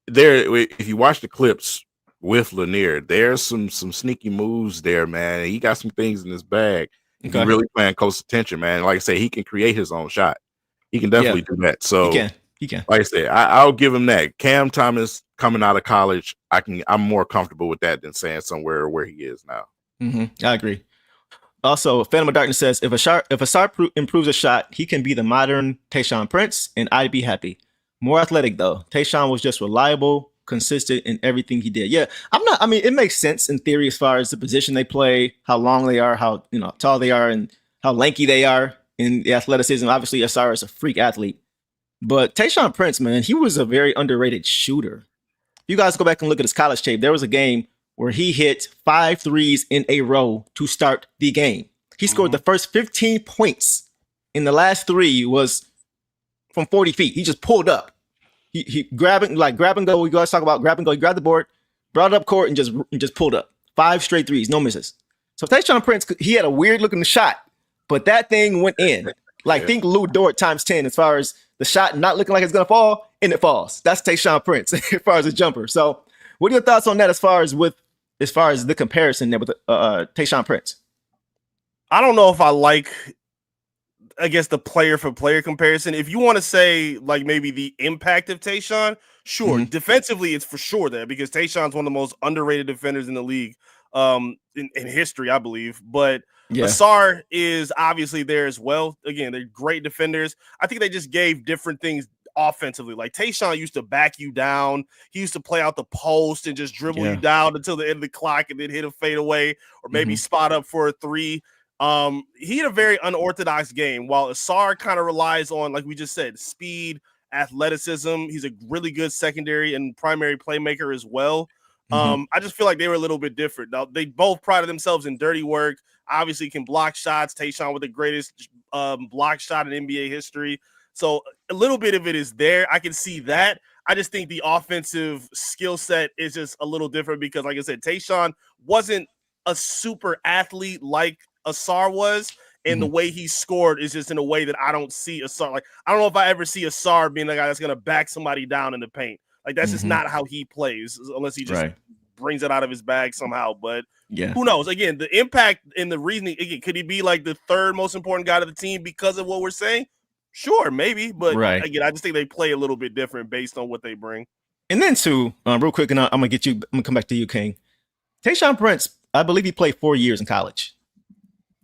there. If you watch the clips with Lanier, there's some sneaky moves there, man. He got some things in his bag. If you really paying close attention, man. Like I said, he can create his own shot. He can definitely do that. So he can. Like I said, I'll give him that. Cam Thomas coming out of college, I'm more comfortable with that than saying somewhere where he is now. I agree. Also, Phantom of Darkness says if Ausar improves a shot, he can be the modern Tayshaun Prince, and I'd be happy. More athletic though. Tayshaun was just reliable, consistent in everything he did. Yeah, I mean, it makes sense in theory as far as the position they play, how long they are, how tall they are, and how lanky they are in the athleticism. Obviously, Ausar is a freak athlete, but Tayshaun Prince, man, he was a very underrated shooter. If you guys go back and look at his college tape, there was a game where he hit 5 threes in a row to start the game. He scored the first 15 points, and the last 3 was from 40 feet. He just pulled up. He grab and go. You guys talk about grab and go. He grabbed the board, brought it up court, and just pulled up. 5 straight threes, no misses. So Tayshaun Prince, he had a weird looking shot, but that thing went in. Think Lou Dort times 10 as far as the shot not looking like it's gonna fall, and it falls. That's Tayshaun Prince as far as a jumper. So what are your thoughts on that as far as the comparison there with Tayshaun Prince? I don't know if I like, I guess, the player for player comparison. If you want to say like maybe the impact of Tayshaun, sure. Defensively, it's for sure there because Tayshaun's one of the most underrated defenders in the league in history, I believe. But Ausar is obviously there as well. Again, they're great defenders. I think they just gave different things offensively. Like Tayshaun used to back you down. He used to play out the post and just dribble you down until the end of the clock and then hit a fadeaway or maybe spot up for a 3. He had a very unorthodox game while Ausar kind of relies on, like we just said, speed, athleticism. He's a really good secondary and primary playmaker as well. I just feel like they were a little bit different. Now, they both prided themselves in dirty work, obviously can block shots. Tayshaun with the greatest block shot in NBA history. So a little bit of it is there. I can see that. I just think the offensive skill set is just a little different because, like I said, Tayshaun wasn't a super athlete like Ausar was, and the way he scored is just in a way that I don't see Ausar. Like, I don't know if I ever see Ausar being the guy that's going to back somebody down in the paint. Like, that's just not how he plays, unless he just brings it out of his bag somehow. But who knows? Again, the impact and the reasoning, again, could he be like the 3rd most important guy to the team because of what we're saying? Sure, maybe, but again, I just think they play a little bit different based on what they bring. And then too, real quick, and I'm gonna come back to you, King. Tayshaun Prince, I believe he played 4 years in college,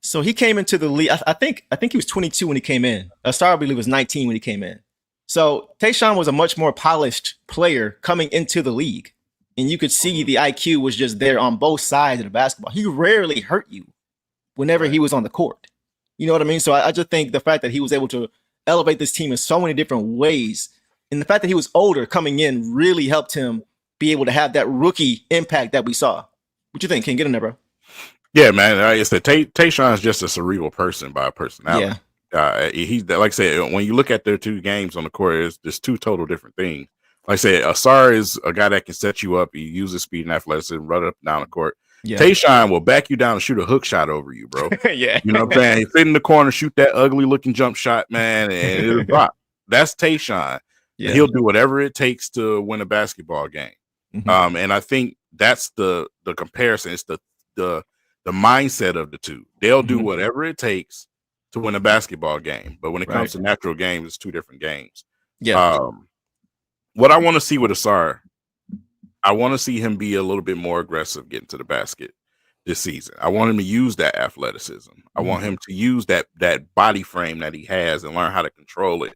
so he came into the league. I think he was 22 when he came in. Ausar, I believe, was 19 when he came in. So Tayshaun was a much more polished player coming into the league, and you could see the IQ was just there on both sides of the basketball. He rarely hurt you whenever he was on the court. You know what I mean? So I just think the fact that he was able to elevate this team in so many different ways, and the fact that he was older coming in really helped him be able to have that rookie impact that we saw. What you think? Can you get in there, bro? Yeah, man. It's the Tayshaun is just a cerebral person by personality. He's like I said, when you look at their 2 games on the court, it's just 2 total different things. Like I said, Ausar is a guy that can set you up. He uses speed and athleticism, run up and down the court. Tayshaun will back you down and shoot a hook shot over you, bro. You know what I'm saying? He fit in the corner, shoot that ugly looking jump shot, man, and it'll drop. That's Tayshaun. He'll do whatever it takes to win a basketball game. And I think that's the comparison. It's the mindset of the 2. They'll do whatever it takes to win a basketball game. But when it comes to natural games, it's 2 different games. What I want to see with Ausar, I want to see him be a little bit more aggressive getting to the basket this season. I want him to use that athleticism. I want him to use that body frame that he has and learn how to control it.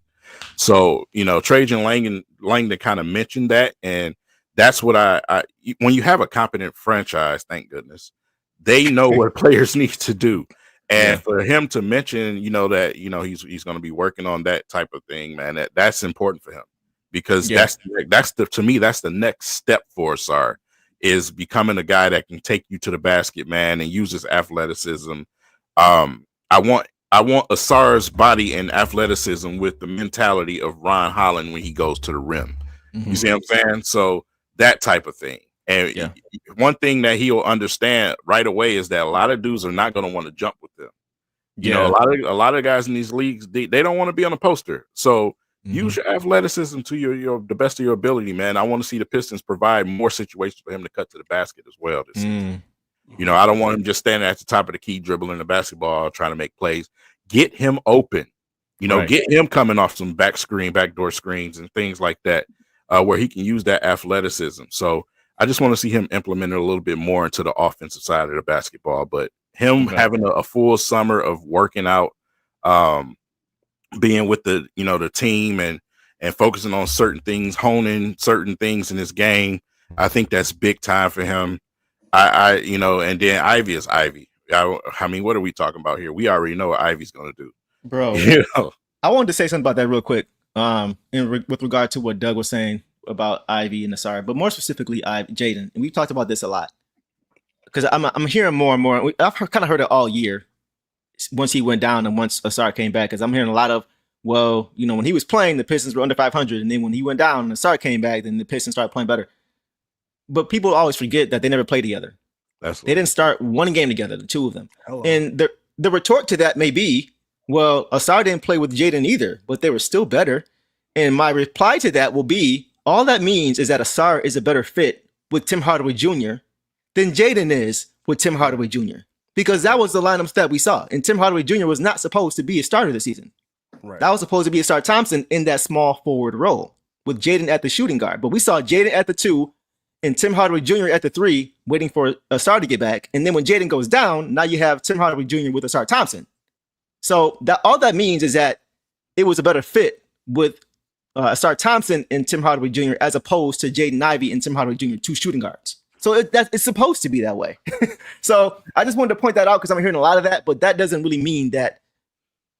So, Trajan Langdon kind of mentioned that, and that's what I when you have a competent franchise, thank goodness, they know what players need to do. And for him to mention, that, he's going to be working on that type of thing, man, that's important for him. Because that's to me, that's the next step for Ausar, is becoming a guy that can take you to the basket, man, and use his athleticism. I want Ausar's body and athleticism with the mentality of Ron Holland when he goes to the rim. You see what I'm saying? So that type of thing. And one thing that he'll understand right away is that a lot of dudes are not going to want to jump with them. You know, a lot of guys in these leagues, they don't want to be on a poster. So use your athleticism to the best of your ability, man. I want to see the Pistons provide more situations for him to cut to the basket as well this season. You know, I don't want him just standing at the top of the key, dribbling the basketball, trying to make plays. Get him open. You know, get him coming off some backdoor screens and things like that, where he can use that athleticism. So I just want to see him implement it a little bit more into the offensive side of the basketball. But him having a full summer of working out, being with the team and focusing on certain things, honing certain things in his game, I think that's big time for him. And then Ivy is Ivy. I mean, what are we talking about here? We already know what Ivy's going to do, bro. I wanted to say something about that real quick. With regard to what Doug was saying about Ivy and Ausar, but more specifically, Jaden. And we've talked about this a lot because I'm hearing more and more. I've kind of heard it all year once he went down and once Ausar came back. Because I'm hearing a lot of, when he was playing, the Pistons were under 500, and then when he went down and Ausar came back, then the Pistons started playing better. But people always forget that they never played together. They didn't start one game together, the two of them. And the retort to that may be, well, Ausar didn't play with Jaden either, but they were still better. And my reply to that will be, all that means is that Ausar is a better fit with Tim Hardaway Jr. than Jaden is with Tim Hardaway Jr. Because that was the lineups that we saw. And Tim Hardaway Jr. was not supposed to be a starter this season. That was supposed to be Ausar Thompson in that small forward role with Jaden at the shooting guard. But we saw Jaden at the 2 and Tim Hardaway Jr. at the 3, waiting for Ausar to get back. And then when Jaden goes down, now you have Tim Hardaway Jr. with Ausar Thompson. So all that means is that it was a better fit with Ausar Thompson and Tim Hardaway Jr. as opposed to Jaden Ivy and Tim Hardaway Jr., 2 shooting guards. So it's supposed to be that way. So I just wanted to point that out because I'm hearing a lot of that, but that doesn't really mean that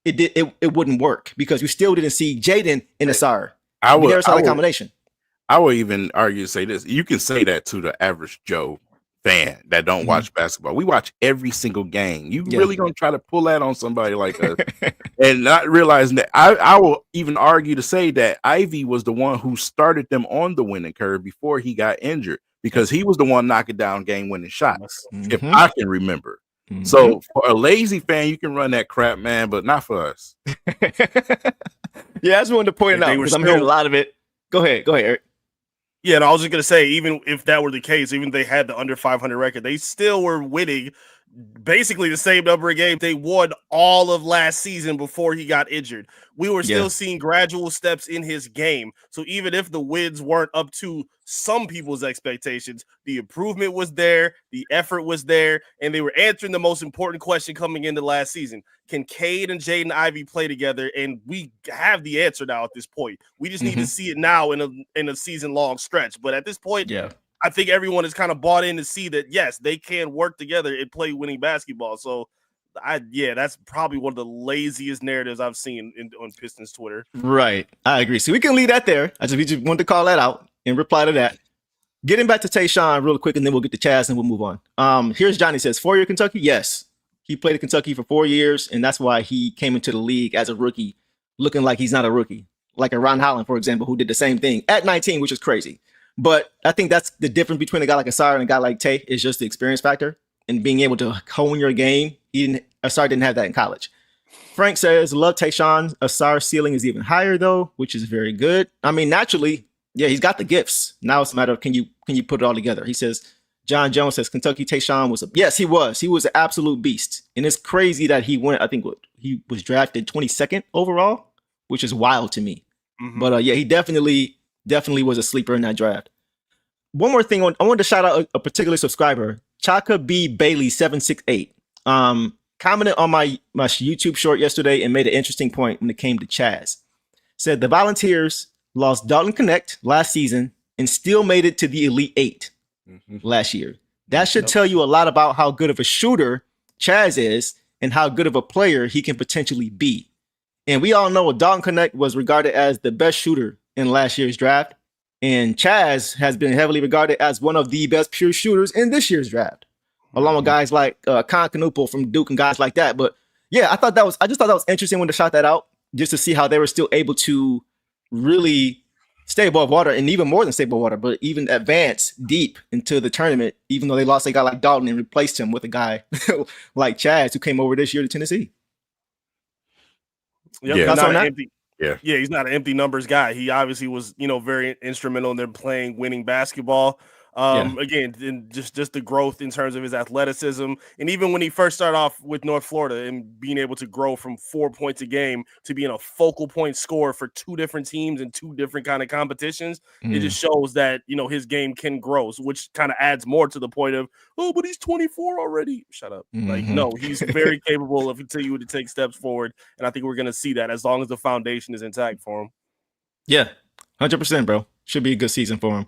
it wouldn't work because we still didn't see Jaden and Ausar. We never saw that combination. I would even argue to say this. You can say that to the average Joe fan that don't watch basketball. We watch every single game. You really gonna try to pull that on somebody like us and not realizing that I will even argue to say that Ivy was the one who started them on the winning curve before he got injured because he was the one knocking down game-winning shots, if I can remember. So for a lazy fan, you can run that crap, man, but not for us. I just wanted to point it out because I'm hearing a lot of it. Go ahead, Eric. Yeah, and I was just gonna say, even if that were the case, even if they had the under 500 record, they still were winning basically the same number of games. They won all of last season before he got injured. We were still seeing gradual steps in his game. So even if the wins weren't up to some people's expectations, the improvement was there, the effort was there, and they were answering the most important question coming into last season. Can Cade and Jaden Ivy play together? And we have the answer now at this point. We just need to see it now in a season-long stretch. But at this point, I think everyone is kind of bought in to see that, yes, they can work together and play winning basketball. So, that's probably one of the laziest narratives I've seen on Pistons Twitter. Right. I agree. So we can leave that there. We just wanted to call that out and reply to that. Getting back to Tayshaun real quick, and then we'll get to Chaz and we'll move on. Here's Johnny says, 4-year Kentucky? Yes. He played at Kentucky for 4 years, and that's why he came into the league as a rookie, looking like he's not a rookie. Like a Ron Holland, for example, who did the same thing at 19, which is crazy. But I think that's the difference between a guy like Ausar and a guy like Tay is just the experience factor and being able to hone your game. Ausar didn't have that in college. Frank says, love Tayshaun. Ausar's ceiling is even higher, though, which is very good. I mean, naturally, he's got the gifts. Now it's a matter of can you put it all together? He says, John Jones says, Kentucky Tayshaun was yes, he was. He was an absolute beast. And it's crazy that he went, I think he was drafted 22nd overall, which is wild to me. But he definitely was a sleeper in that draft. One more thing, I wanted to shout out a particular subscriber, Chaka B. Bailey 768. Commented on my YouTube short yesterday and made an interesting point when it came to Chaz. Said the Volunteers lost Dalton Connect last season and still made it to the Elite 8 last year. That should tell you a lot about how good of a shooter Chaz is and how good of a player he can potentially be. And we all know Dalton Connect was regarded as the best shooter in last year's draft. And Chaz has been heavily regarded as one of the best pure shooters in this year's draft, along with guys like Con Canupul from Duke and guys like that. But I just thought that was interesting when to shout that out, just to see how they were still able to really stay above water, and even more than stay above water, but even advance deep into the tournament, even though they lost a guy like Dalton and replaced him with a guy like Chaz, who came over this year to Tennessee. Yep, Yeah. he's Thoughts on not an that? empty. Yeah. Yeah, he's not an empty numbers guy. He obviously was, very instrumental in them playing winning basketball. Yeah. Again, and just the growth in terms of his athleticism, and even when he first started off with North Florida and being able to grow from 4 points a game to being a focal point scorer for 2 different teams and 2 different kind of competitions, it just shows that his game can grow, which kind of adds more to the point of, oh, but he's 24 already. Shut up. Like, no, he's very capable of continuing to take steps forward, and I think we're going to see that as long as the foundation is intact for him. Yeah, 100%, bro. Should be a good season for him.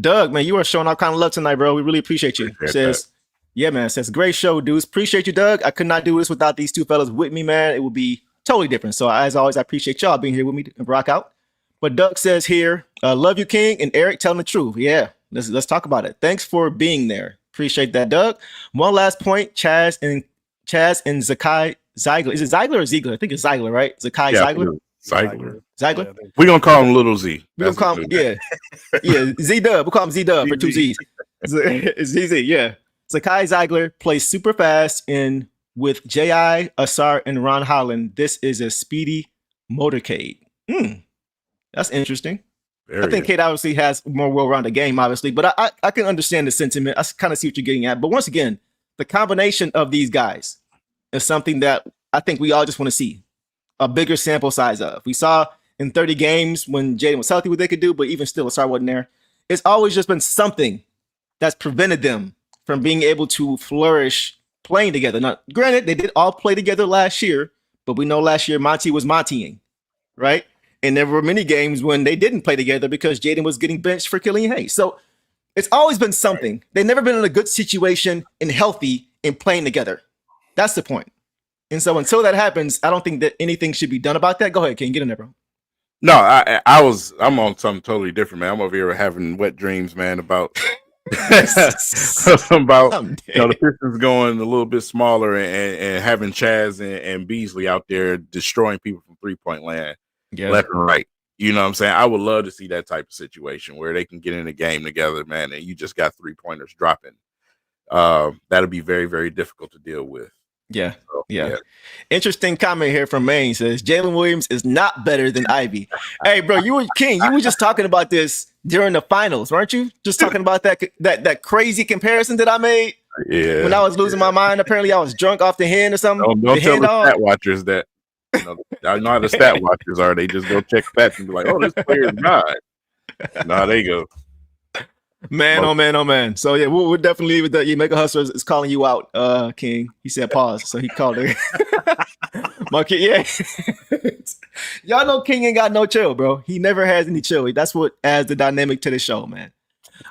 Doug, man, you are showing all kind of love tonight, bro. We really appreciate you. Yeah, man. Says, great show, dudes. Appreciate you, Doug. I could not do this without these two fellas with me, man. It would be totally different. So, as always, I appreciate y'all being here with me and rock out. But Doug says here, love you, King, and Eric telling the truth. Yeah, let's talk about it. Thanks for being there. Appreciate that, Doug. One last point, Chaz and Zakai Ziegler. Is it Ziegler or Ziegler? I think it's Ziegler, right? Zakai Ziegler? Ziegler. Ziegler? We're going to call him Little Z. We're going to call him, yeah, Z-Dub. We'll call him Z-Dub for 2 Z's. ZZ, yeah. Zakai Ziegler plays super fast and with J.I., Ausar, and Ron Holland, this is a speedy motorcade. That's interesting. I think Cade obviously has more well-rounded game, obviously, but I can understand the sentiment. I kind of see what you're getting at. But once again, the combination of these guys is something that I think we all just want to see a bigger sample size of. We saw in 30 games when Jaden was healthy what they could do, but even still, Ausar wasn't there. It's always just been something that's prevented them from being able to flourish playing together. Now, granted, they did all play together last year, but we know last year Monty was Montying, right? And there were many games when they didn't play together because Jaden was getting benched for Killian Hayes. So it's always been something. Right. They've never been in a good situation and healthy and playing together. That's the point. And so until that happens, I don't think that anything should be done about that. Go ahead, Ken, get in there, bro. No, I'm on something totally different, man. I'm over here having wet dreams, man, about the Pistons going a little bit smaller and having Chaz and Beasley out there destroying people from 3-point land left and right. You know what I'm saying? I would love to see that type of situation where they can get in a game together, man, and you just got 3-pointers dropping. That'll be very, very difficult to deal with. Yeah. Interesting comment here from Maine says Jalen Williams is not better than Ivy. Hey, bro, you were just talking about this during the finals, weren't you? Just talking about that crazy comparison that I made. Yeah. When I was losing my mind, apparently I was drunk off the hand or something. Don't tell the stat watchers that. I know how the stat watchers are. They just go check stats and be like, "Oh, this player's not." Nah, there you go. Man, oh man. So yeah, we'll definitely leave it that. Make a Hustler is calling you out, King. He said pause, so he called it. My kid, yeah. Y'all know King ain't got no chill, bro. He never has any chill. That's what adds the dynamic to the show, man.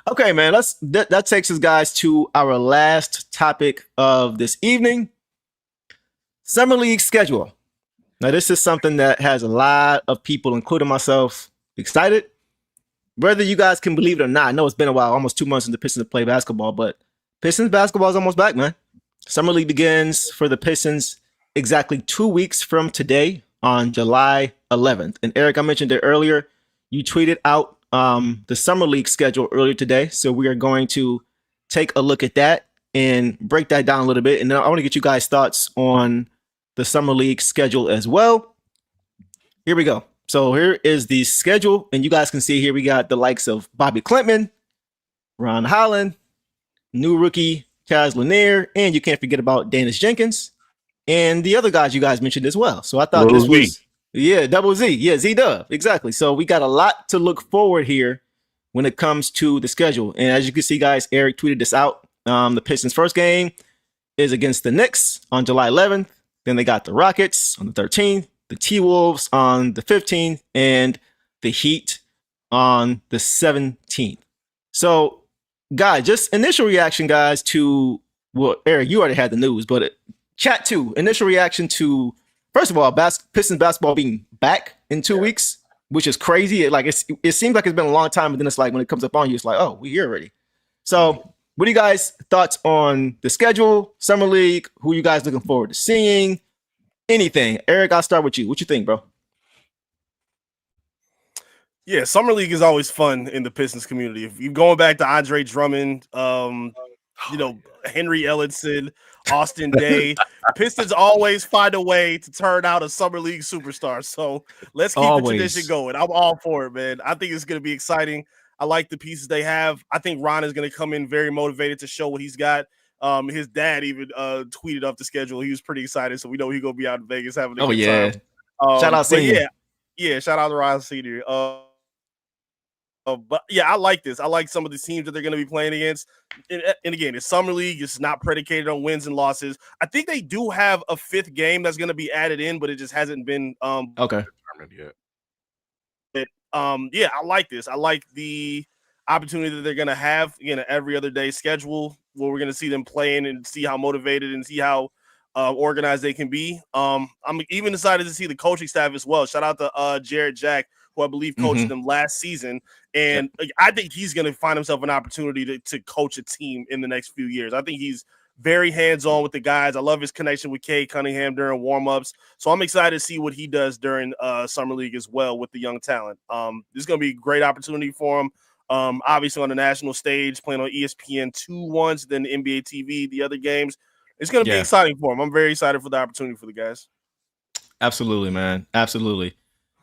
Okay, man. That takes us, guys, to our last topic of this evening: Summer League schedule. Now, this is something that has a lot of people, including myself, excited. Whether you guys can believe it or not, I know it's been a while, almost 2 months since the Pistons play basketball, but Pistons basketball is almost back, man. Summer League begins for the Pistons exactly 2 weeks from today on July 11th. And Eric, I mentioned it earlier. You tweeted out the Summer League schedule earlier today. So we are going to take a look at that and break that down a little bit. And then I want to get you guys' thoughts on the Summer League schedule as well. Here we go. So here is the schedule, and you guys can see here we got the likes of Bobby Klintman, Ron Holland, new rookie Chaz Lanier, and you can't forget about Danis Jenkins and the other guys you guys mentioned as well. So I thought this was Double Z, Z-Dub, exactly. So we got a lot to look forward here when it comes to the schedule. And as you can see, guys, Eric tweeted this out. The Pistons' first game is against the Knicks on July 11th. Then they got the Rockets on the 13th. The T-Wolves on the 15th, and the Heat on the 17th. So, guys, just initial reaction, guys, to, well, Eric, you already had the news, but chat 2, initial reaction to, first of all, Pistons basketball being back in 2 weeks, which is crazy. It seems like it's been a long time, but then it's like when it comes up on you, it's like, oh, we're here already. So, what are you guys' thoughts on the schedule, Summer League? Who are you guys looking forward to seeing? Anything. Eric, I'll start with you. What you think, bro? Yeah, Summer League is always fun in the Pistons community. If you're going back to Andre Drummond, Henry Ellenson, Austin Day. Pistons always find a way to turn out a summer league superstar. So let's keep the tradition going. I'm all for it, man. I think it's going to be exciting. I like the pieces they have. I think Ron is going to come in very motivated to show what he's got. His dad even tweeted up the schedule. He was pretty excited, so we know he's going to be out in Vegas having a good time. Shout out Senior. Yeah, shout out to Ron Senior. But yeah, I like this. I like some of the teams that they're going to be playing against. And again, it's summer league. It's not predicated on wins and losses. I think they do have a 5th game that's going to be added in, but it just hasn't been determined yet. Yeah, I like this. I like the opportunity that they're going to have in an every other day schedule where we're going to see them playing and see how motivated and see how organized they can be. I'm even excited to see the coaching staff as well. Shout out to Jared Jack, who I believe coached them last season. And I think he's going to find himself an opportunity to coach a team in the next few years. I think he's very hands-on with the guys. I love his connection with Cade Cunningham during warm-ups. So I'm excited to see what he does during Summer League as well with the young talent. This is going to be a great opportunity for him. Obviously on the national stage, playing on ESPN 2 once, then NBA TV, the other games. It's going to be exciting for him. I'm very excited for the opportunity for the guys. Absolutely, man. Absolutely.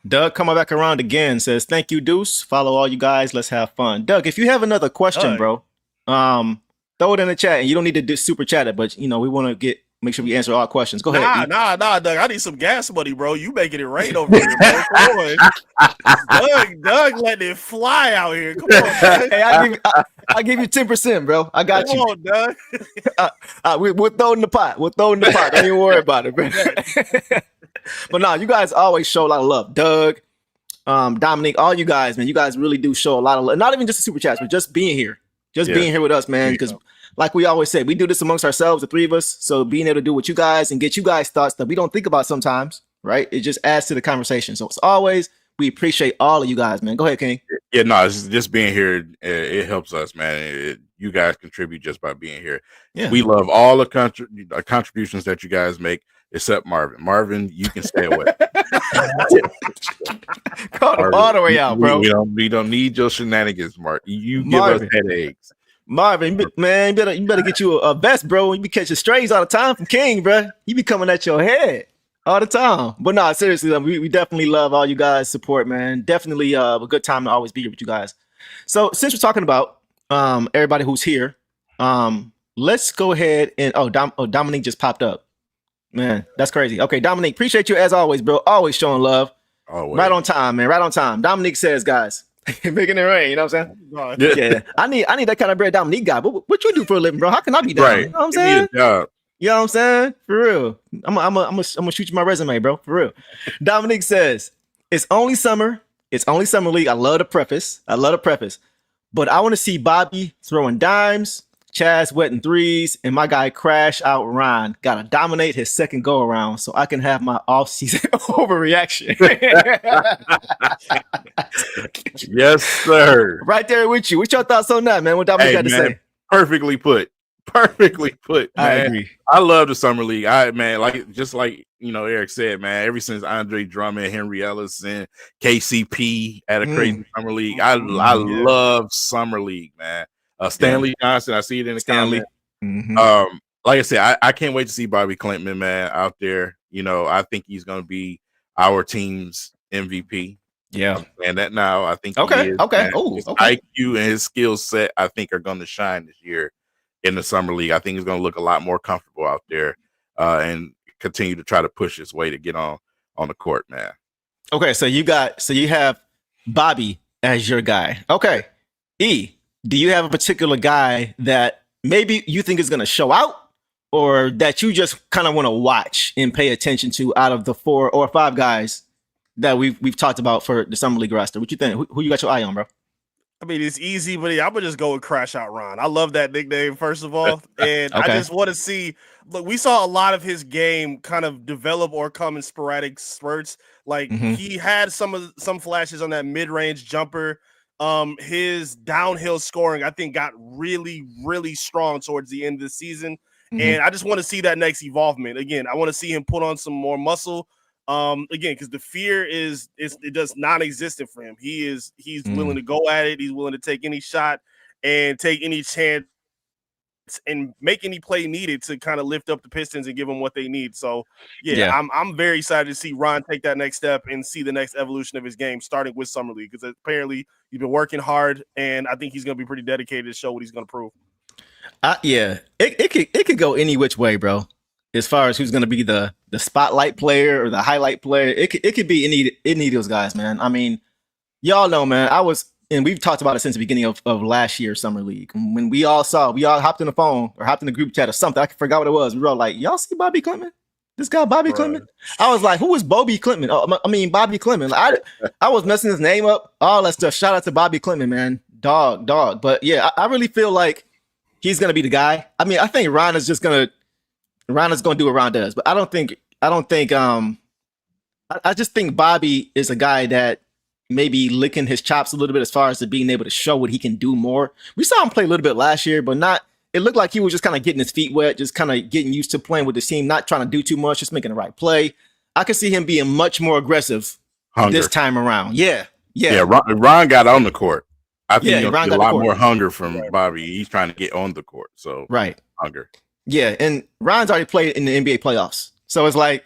Doug coming back around again says, thank you, Deuce. Follow all you guys. Let's have fun. Doug, if you have another question, bro, throw it in the chat. And you don't need to do super chat it, but, we want to make sure we answer all questions. Go ahead. Nah, Doug. I need some gas money, bro. You making it rain over here, bro. Come on. Doug letting it fly out here. Come on, man. Hey, I'll give you 10%, bro. I got you. Come on, Doug. We're throwing the pot. Don't even worry about it, bro. But no, you guys always show a lot of love. Doug, Dominique, all you guys, man. You guys really do show a lot of love. Not even just the super chats, but just being here. Being here with us, man. Because like we always say, we do this amongst ourselves, the 3 of us. So being able to do with you guys and get you guys thoughts that we don't think about sometimes, right? It just adds to the conversation. So as always, we appreciate all of you guys, man. Go ahead, King. Yeah, no, it's just being here. It helps us, man. You guys contribute just by being here. Yeah. We love all the contributions that you guys make, except Marvin. Marvin, you can stay away. Call him all the way out, bro. We don't need your shenanigans, Mark. You give us headaches. Marvin, man, you better get you a vest, bro. You be catching strays all the time from King, bro. You be coming at your head all the time. But no, seriously, we definitely love all you guys' support, man. Definitely a good time to always be here with you guys. So since we're talking about everybody who's here, let's go ahead and Dominique just popped up. Man, that's crazy. Okay, Dominique, appreciate you as always, bro. Always showing love. Always. Right on time, man. Right on time. Dominique says, guys, making it rain. You know what I'm saying? Yeah. I need that kind of bread Dominique got. What you do for a living, bro? How can I be down? Right. You know what I'm saying? You know what I'm saying? For real. I'm gonna shoot you my resume, bro. For real. Dominique says, it's only summer. It's only summer league. I love the preface. But I want to see Bobby throwing dimes, Chaz wetting threes, and my guy Crash out Ron. Gotta dominate his second go around so I can have my off-season overreaction. Yes, sir. Right there with you. What's your thoughts on that, man? What Dominic got to say? Perfectly put. Man. I agree. I love the summer league. Just like Eric said, man. Ever since Andre Drummond, Henry Ellison, KCP at a crazy summer league, I love summer league, man. Stanley Johnson, I see it in the comment. Like I said, I can't wait to see Bobby Clinton, man, out there. I think he's going to be our team's MVP. Yeah, and that now I think okay. His IQ and his skill set I think are going to shine this year in the summer league. I think he's going to look a lot more comfortable out there and continue to try to push his way to get on the court, man. Okay, so you have Bobby as your guy. Okay, E. Do you have a particular guy that maybe you think is going to show out or that you just kind of want to watch and pay attention to out of the 4 or 5 guys that we've talked about for the summer league roster? What you think? Who you got your eye on, bro? I mean, it's easy, but I'm going to just go with Crash Out Ron. I love that nickname, first of all. And I just want to see, look, we saw a lot of his game kind of develop or come in sporadic spurts. Like he had some flashes on that mid-range jumper. His downhill scoring, I think, got really, really strong towards the end of the season. And I just want to see that next evolvement. Again, I want to see him put on some more muscle. Again, because the fear it does non-existent for him. He's willing to go at it. He's willing to take any shot and take any chance and make any play needed to kind of lift up the Pistons and give them what they need. So yeah. I'm very excited to see Ron take that next step and see the next evolution of his game, starting with Summer League, because apparently he's been working hard, and I think he's going to be pretty dedicated to show what he's going to prove. It could go any which way, bro. As far as who's going to be the spotlight player or the highlight player, it could be any of those guys, man. I mean, y'all know, man. And we've talked about it since the beginning of last year's Summer League. When we all hopped in the phone or hopped in the group chat or something. I forgot what it was. We were all like, y'all see Bobby Clement? This guy, Bobby Clement? I was like, who is Bobby Clement? Bobby Clement. I was messing his name up, all that stuff. Shout out to Bobby Clement, man. Dog. But yeah, I really feel like he's going to be the guy. I mean, I think Ron is going to do what Ron does. But I just think Bobby is a guy that maybe licking his chops a little bit as far as to being able to show what he can do more. We saw him play a little bit last year, but it looked like he was just kind of getting his feet wet, just kind of getting used to playing with the team, not trying to do too much, just making the right play. I could see him being much more aggressive this time around. Yeah. Ron got on the court. I think you'll see a lot more hunger from Bobby. He's trying to get on the court. So hunger. Yeah, and Ron's already played in the NBA playoffs. So it's like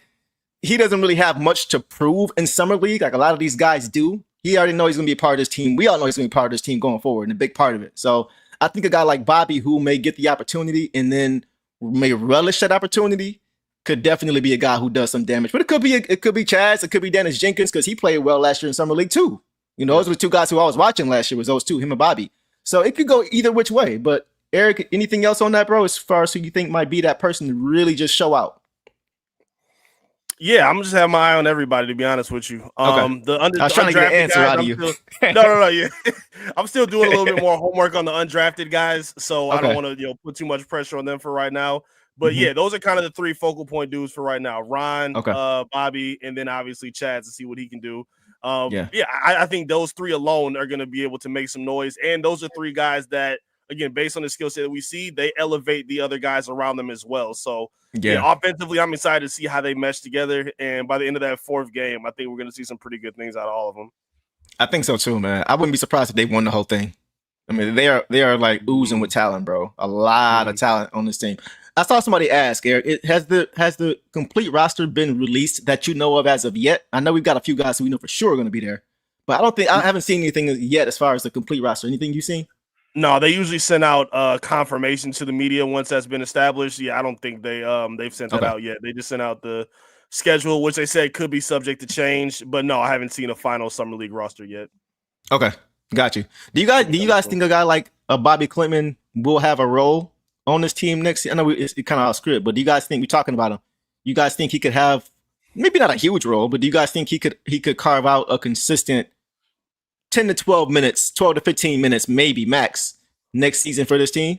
he doesn't really have much to prove in Summer League like a lot of these guys do. He already knows he's going to be a part of this team. We all know he's going to be part of this team going forward and a big part of it. So I think a guy like Bobby, who may get the opportunity and then may relish that opportunity, could definitely be a guy who does some damage. But it could be Chaz, it could be Dennis Jenkins, because he played well last year in Summer League too. You know, those were the two guys who I was watching last year, was those two, him and Bobby. So it could go either which way. But Eric, anything else on that, bro, as far as who you think might be that person to really just show out? Yeah, I'm just having my eye on everybody, to be honest with you. I was trying to get an answer out of you. No. I'm still doing a little bit more homework on the undrafted guys, so I don't want to put too much pressure on them for right now. But yeah, those are kind of the three focal point dudes for right now: Ron, Bobby, and then obviously Chaz to see what he can do. I think those three alone are going to be able to make some noise, and those are three guys that, again, based on the skill set that we see, they elevate the other guys around them as well. So, offensively, I'm excited to see how they mesh together. And by the end of that fourth game, I think we're going to see some pretty good things out of all of them. I think so too, man. I wouldn't be surprised if they won the whole thing. I mean, they are like oozing with talent, bro. A lot of talent on this team. I saw somebody ask, Eric, has the complete roster been released that you know of as of yet? I know we've got a few guys who we know for sure are going to be there, but I haven't seen anything yet as far as the complete roster. Anything you've seen? No, they usually send out confirmation to the media once that's been established. Yeah, I don't think they've sent that out yet. They just sent out the schedule, which they said could be subject to change. But no, I haven't seen a final Summer League roster yet. Okay, got you. Do you guys think a guy like Bobby Clement will have a role on this team next year? I know it's kind of off script, but do you guys think, we're talking about him, you guys think he could have maybe not a huge role, but do you guys think he could carve out a consistent 10 to 12 minutes, 12 to 15 minutes, maybe max next season for this team?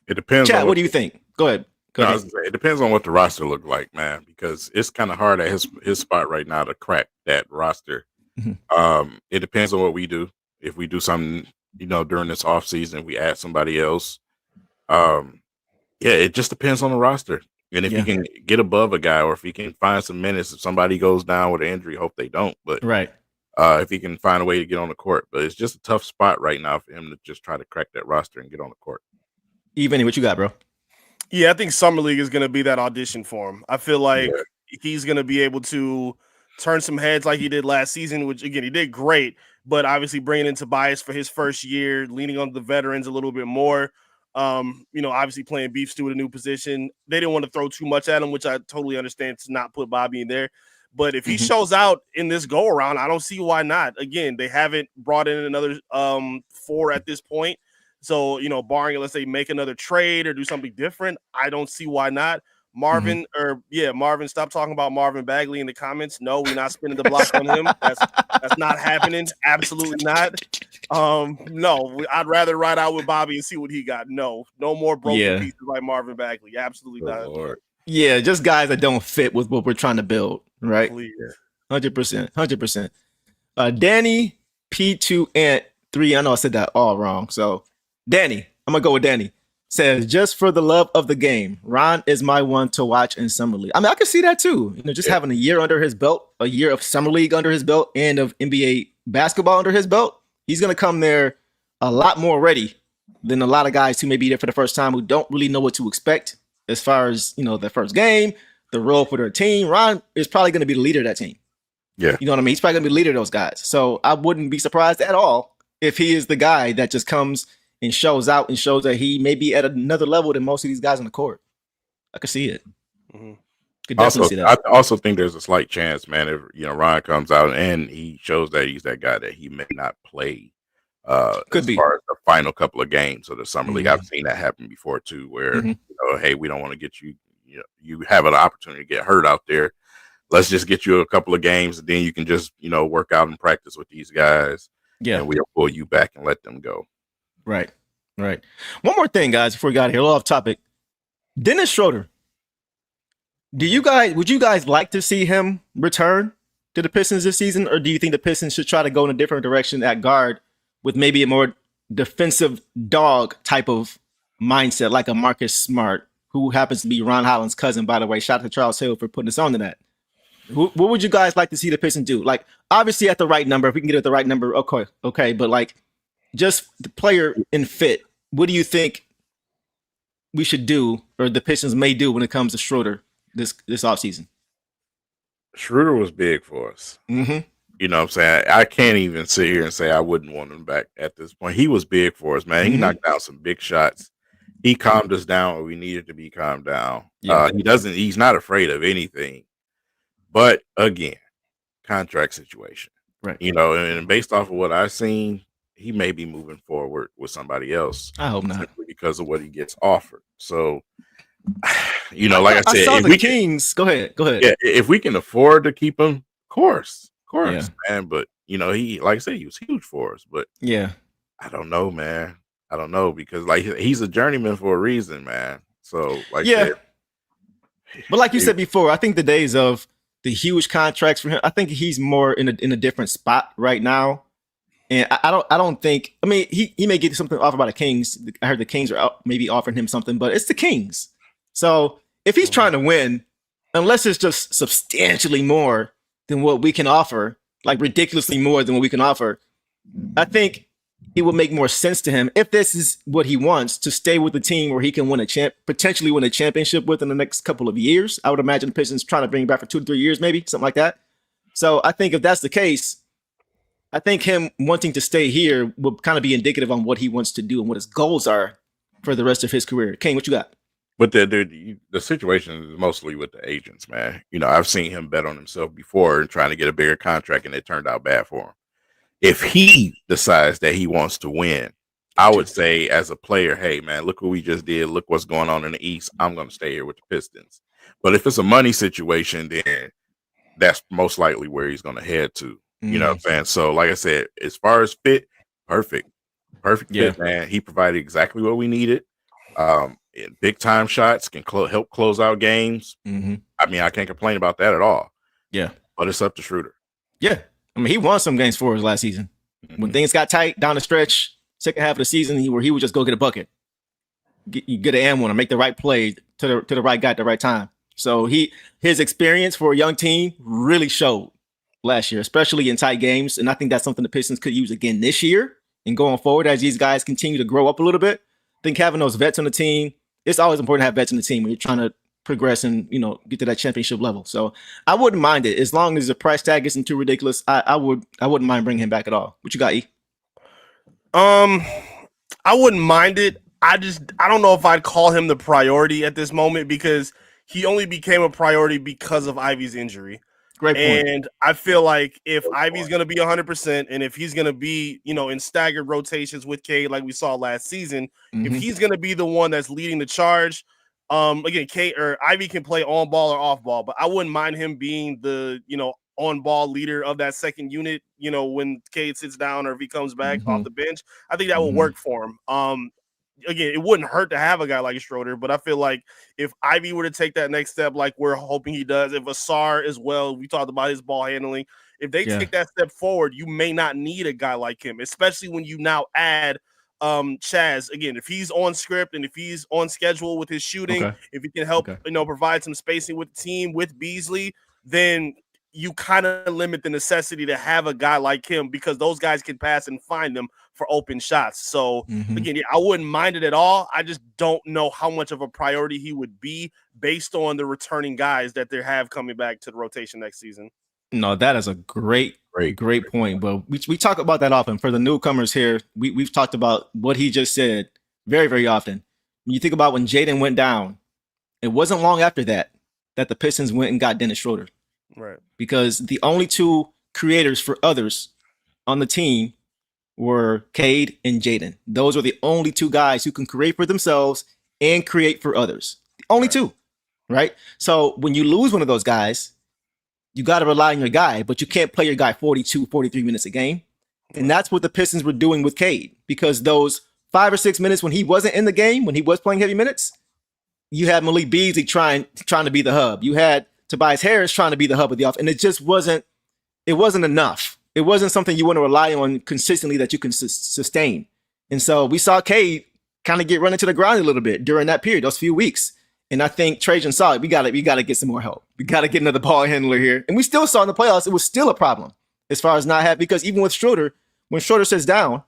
It depends. Chad, what do you think? Go ahead. It depends on what the roster look like, man, because it's kind of hard at his spot right now to crack that roster. It depends on what we do. If we do something, during this offseason, we add somebody else. It just depends on the roster. And if he can get above a guy, or if he can find some minutes, if somebody goes down with an injury, hope they don't. But if he can find a way to get on the court. But it's just a tough spot right now for him to just try to crack that roster and get on the court. Even what you got, bro? Yeah, I think Summer League is going to be that audition for him. I feel like he's going to be able to turn some heads like he did last season, which, again, he did great. But obviously bringing in Tobias for his first year, leaning on the veterans a little bit more. Obviously playing beef stew at a new position. They didn't want to throw too much at him, which I totally understand, to not put Bobby in there. But if he shows out in this go around, I don't see why not. Again, they haven't brought in another 4 at this point. So, barring, let's say, make another trade or do something different, I don't see why not. Marvin, stop talking about Marvin Bagley in the comments. No, we're not spinning the block on him. That's not happening. Absolutely not. No, I'd rather ride out with Bobby and see what he got. No more broken pieces like Marvin Bagley. Absolutely not. Lord. Yeah, just guys that don't fit with what we're trying to build, right? Please. 100%. Danny P2 Ant 3. I know I said that all wrong. So Danny, I'm gonna go with Danny. Says, just for the love of the game, Ron is my one to watch in Summer League. I mean, I can see that too. Just having a year under his belt, a year of Summer League under his belt, and of NBA basketball under his belt. He's going to come there a lot more ready than a lot of guys who may be there for the first time who don't really know what to expect as far as, their first game, the role for their team. Ron is probably going to be the leader of that team. Yeah. You know what I mean? He's probably going to be the leader of those guys. So I wouldn't be surprised at all if he is the guy that just comes and shows out and shows that he may be at another level than most of these guys on the court. I could see it. Mm-hmm. Could definitely see that. I also think there's a slight chance, man, if Ryan comes out and he shows that he's that guy, that he may not play Could be. far as the final couple of games of the summer league. I've seen that happen before too, where hey, we don't want to get you. You have an opportunity to get hurt out there. Let's just get you a couple of games, and then you can just work out and practice with these guys. Yeah, and we'll pull you back and let them go. Right. One more thing, guys, before we got here, a little off topic. Dennis Schroeder. Would you guys like to see him return to the Pistons this season, or do you think the Pistons should try to go in a different direction at guard with maybe a more defensive dog type of mindset, like a Marcus Smart, who happens to be Ron Holland's cousin, by the way? Shout out to Charles Hill for putting us on to that. What would you guys like to see the Pistons do? Like, obviously at the right number, if we can get at the right number, okay, but like just the player in fit, what do you think we should do, or the Pistons may do, when it comes to Schroeder this offseason? Schroeder was big for us. Mm-hmm. You know what I'm saying? I can't even sit here and say I wouldn't want him back at this point. He was big for us, man. He knocked out some big shots. He calmed us down when we needed to be calmed down. Yeah. He's not afraid of anything. But again, contract situation. Right. And based off of what I've seen, he may be moving forward with somebody else. I hope not. Simply because of what he gets offered. So, like I said, saw the Kings. Go ahead. Yeah, if we can afford to keep him, of course, man. But he, like I said, he was huge for us. But yeah, I don't know, man. I don't know, because like he's a journeyman for a reason, man. So but like you said before, I think the days of the huge contracts for him, I think he's more in a different spot right now. And I don't think, I mean, he may get something offered by the Kings. I heard the Kings are maybe offering him something, but it's the Kings. So if he's trying to win, unless it's just substantially more than what we can offer, like ridiculously more than what we can offer, I think it would make more sense to him, if this is what he wants, to stay with the team where he can potentially win a championship with in the next couple of years. I would imagine the Pistons trying to bring him back for 2 to 3 years, maybe something like that. So I think if that's the case, I think him wanting to stay here will kind of be indicative on what he wants to do and what his goals are for the rest of his career. Kane, what you got? But the situation is mostly with the agents, man. I've seen him bet on himself before and trying to get a bigger contract, and it turned out bad for him. If he decides that he wants to win, I would say as a player, hey, man, look what we just did. Look what's going on in the East. I'm going to stay here with the Pistons. But if it's a money situation, then that's most likely where he's going to head to. You know what I'm saying? So, like I said, as far as fit, perfect fit, man. He provided exactly what we needed. Big time shots can help close out games. I mean, I can't complain about that at all. Yeah, but it's up to Schroeder. Yeah, I mean, he won some games for us last season when things got tight down the stretch. Second half of the season, where he would just go get a bucket, get an and one, or make the right play to the right guy at the right time. So his experience for a young team really showed last year, especially in tight games. And I think that's something the Pistons could use again this year and going forward as these guys continue to grow up a little bit. I think having those vets on the team, it's always important to have vets on the team when you're trying to progress and, get to that championship level. So I wouldn't mind it as long as the price tag isn't too ridiculous. I wouldn't mind bringing him back at all. What you got, E? I wouldn't mind it. I don't know if I'd call him the priority at this moment, because he only became a priority because of Ivy's injury. Great point. And I feel like if Ivy's going to be 100%, and if he's going to be, in staggered rotations with Cade like we saw last season, if he's going to be the one that's leading the charge, again, Cade or Ivy can play on ball or off ball, but I wouldn't mind him being the, on ball leader of that second unit, when Cade sits down or if he comes back off the bench. I think that will work for him. Again, it wouldn't hurt to have a guy like Schroeder, but I feel like if Ivy were to take that next step, like we're hoping he does, if Ausar as well, we talked about his ball handling, if they take that step forward, you may not need a guy like him, especially when you now add Chaz. Again, if he's on script and if he's on schedule with his shooting, if he can help, provide some spacing with the team with Beasley, then you kind of limit the necessity to have a guy like him because those guys can pass and find them for open shots. So again, I wouldn't mind it at all. I just don't know how much of a priority he would be based on the returning guys that they have coming back to the rotation next season. No, that is a great point. But we talk about that often. For the newcomers here, we've talked about what he just said very, very often. When you think about when Jaden went down, it wasn't long after that the Pistons went and got Dennis Schroeder. Right. Because the only two creators for others on the team were Cade and Jaden. Those are the only two guys who can create for themselves and create for others. The only two, right? So when you lose one of those guys, you got to rely on your guy, but you can't play your guy 42, 43 minutes a game. And that's what the Pistons were doing with Cade, because those 5 or 6 minutes when he wasn't in the game, when he was playing heavy minutes, you had Malik Beasley trying to be the hub. You had Tobias Harris trying to be the hub of the offense, and it just wasn't enough. It wasn't something you want to rely on consistently that you can sustain. And so we saw Cade kind of get run into the ground a little bit during that period, those few weeks. And I think Trajan saw it. We got to get some more help. We got to get another ball handler here. And we still saw in the playoffs, it was still a problem as far as not having, because even with Schroeder, when Schroeder sits down,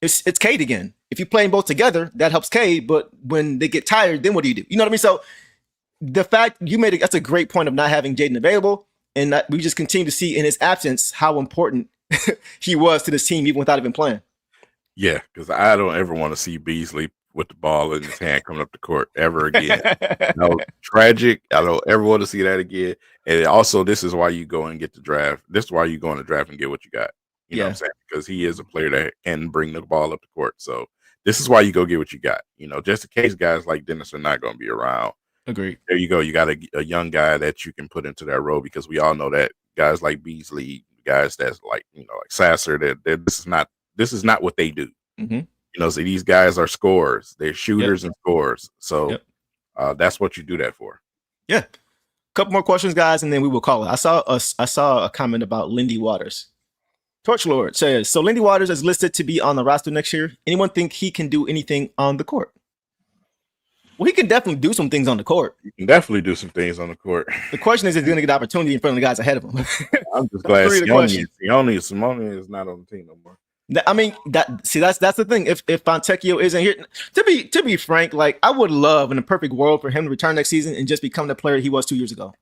it's Cade again. If you play them both together, that helps Cade. But when they get tired, then what do? You know what I mean? So the fact you made that's a great point of not having Jaden available. And we just continue to see in his absence how important he was to this team, even without even playing. Yeah, because I don't ever want to see Beasley with the ball in his hand coming up the court ever again. No, tragic. I don't ever want to see that again. And also, this is why you go and get the draft. This is why you go in the draft and get what you got. You know what I'm saying? Because he is a player that can bring the ball up the court. So this is why you go get what you got. You know, just in case guys like Dennis are not going to be around. Agreed. There you go. You got a young guy that you can put into that role, because we all know that guys like Beasley, guys that's like, you know, like Sasser, that this is not what they do. You know, so these guys are scorers. They're shooters and scorers. So that's what you do that for. Yeah. Couple more questions, guys, and then we will call it. I saw a comment about Lindy Waters. Torch Lord says, so Lindy Waters is listed to be on the roster next year. Anyone think he can do anything on the court? Well, he can definitely do some things on the court. You can definitely do some things on the court. The question is he's going to get opportunity in front of the guys ahead of him. I'm just glad Simone is not on the team no more. I mean, that's the thing. If Fontecchio isn't here, to be frank, like I would love in a perfect world for him to return next season and just become the player he was 2 years ago.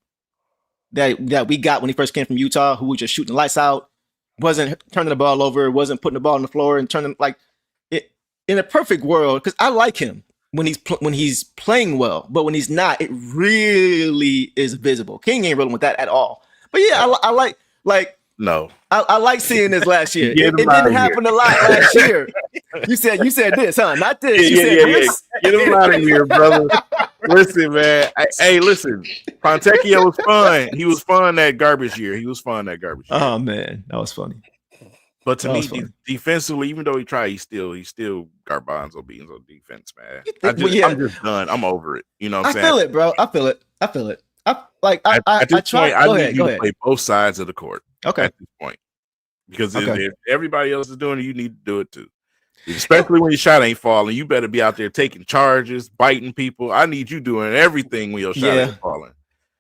That we got when he first came from Utah, who was just shooting the lights out, wasn't turning the ball over, wasn't putting the ball on the floor and turning like it in a perfect world. Because I like him when he's playing well, but when he's not, it really is visible. King ain't rolling with that at all. But yeah, I like. No, I like seeing this last year. It didn't happen a lot last year. You said this, huh? Not this. This. Get him out of here, brother. Listen, man. Hey, listen. Fontecchio was fun. He was fun that garbage year. Oh man, that was funny. But to me, defensively, even though he tried, he's still garbanzo beans on defense, man. I'm just done. I'm over it. You know what I'm saying? I feel it, bro. I feel it. I try. Go ahead. Play both sides of the court. Okay. At this point, because if everybody else is doing it, you need to do it too. Especially when your shot ain't falling, you better be out there taking charges, biting people. I need you doing everything when your shot ain't falling.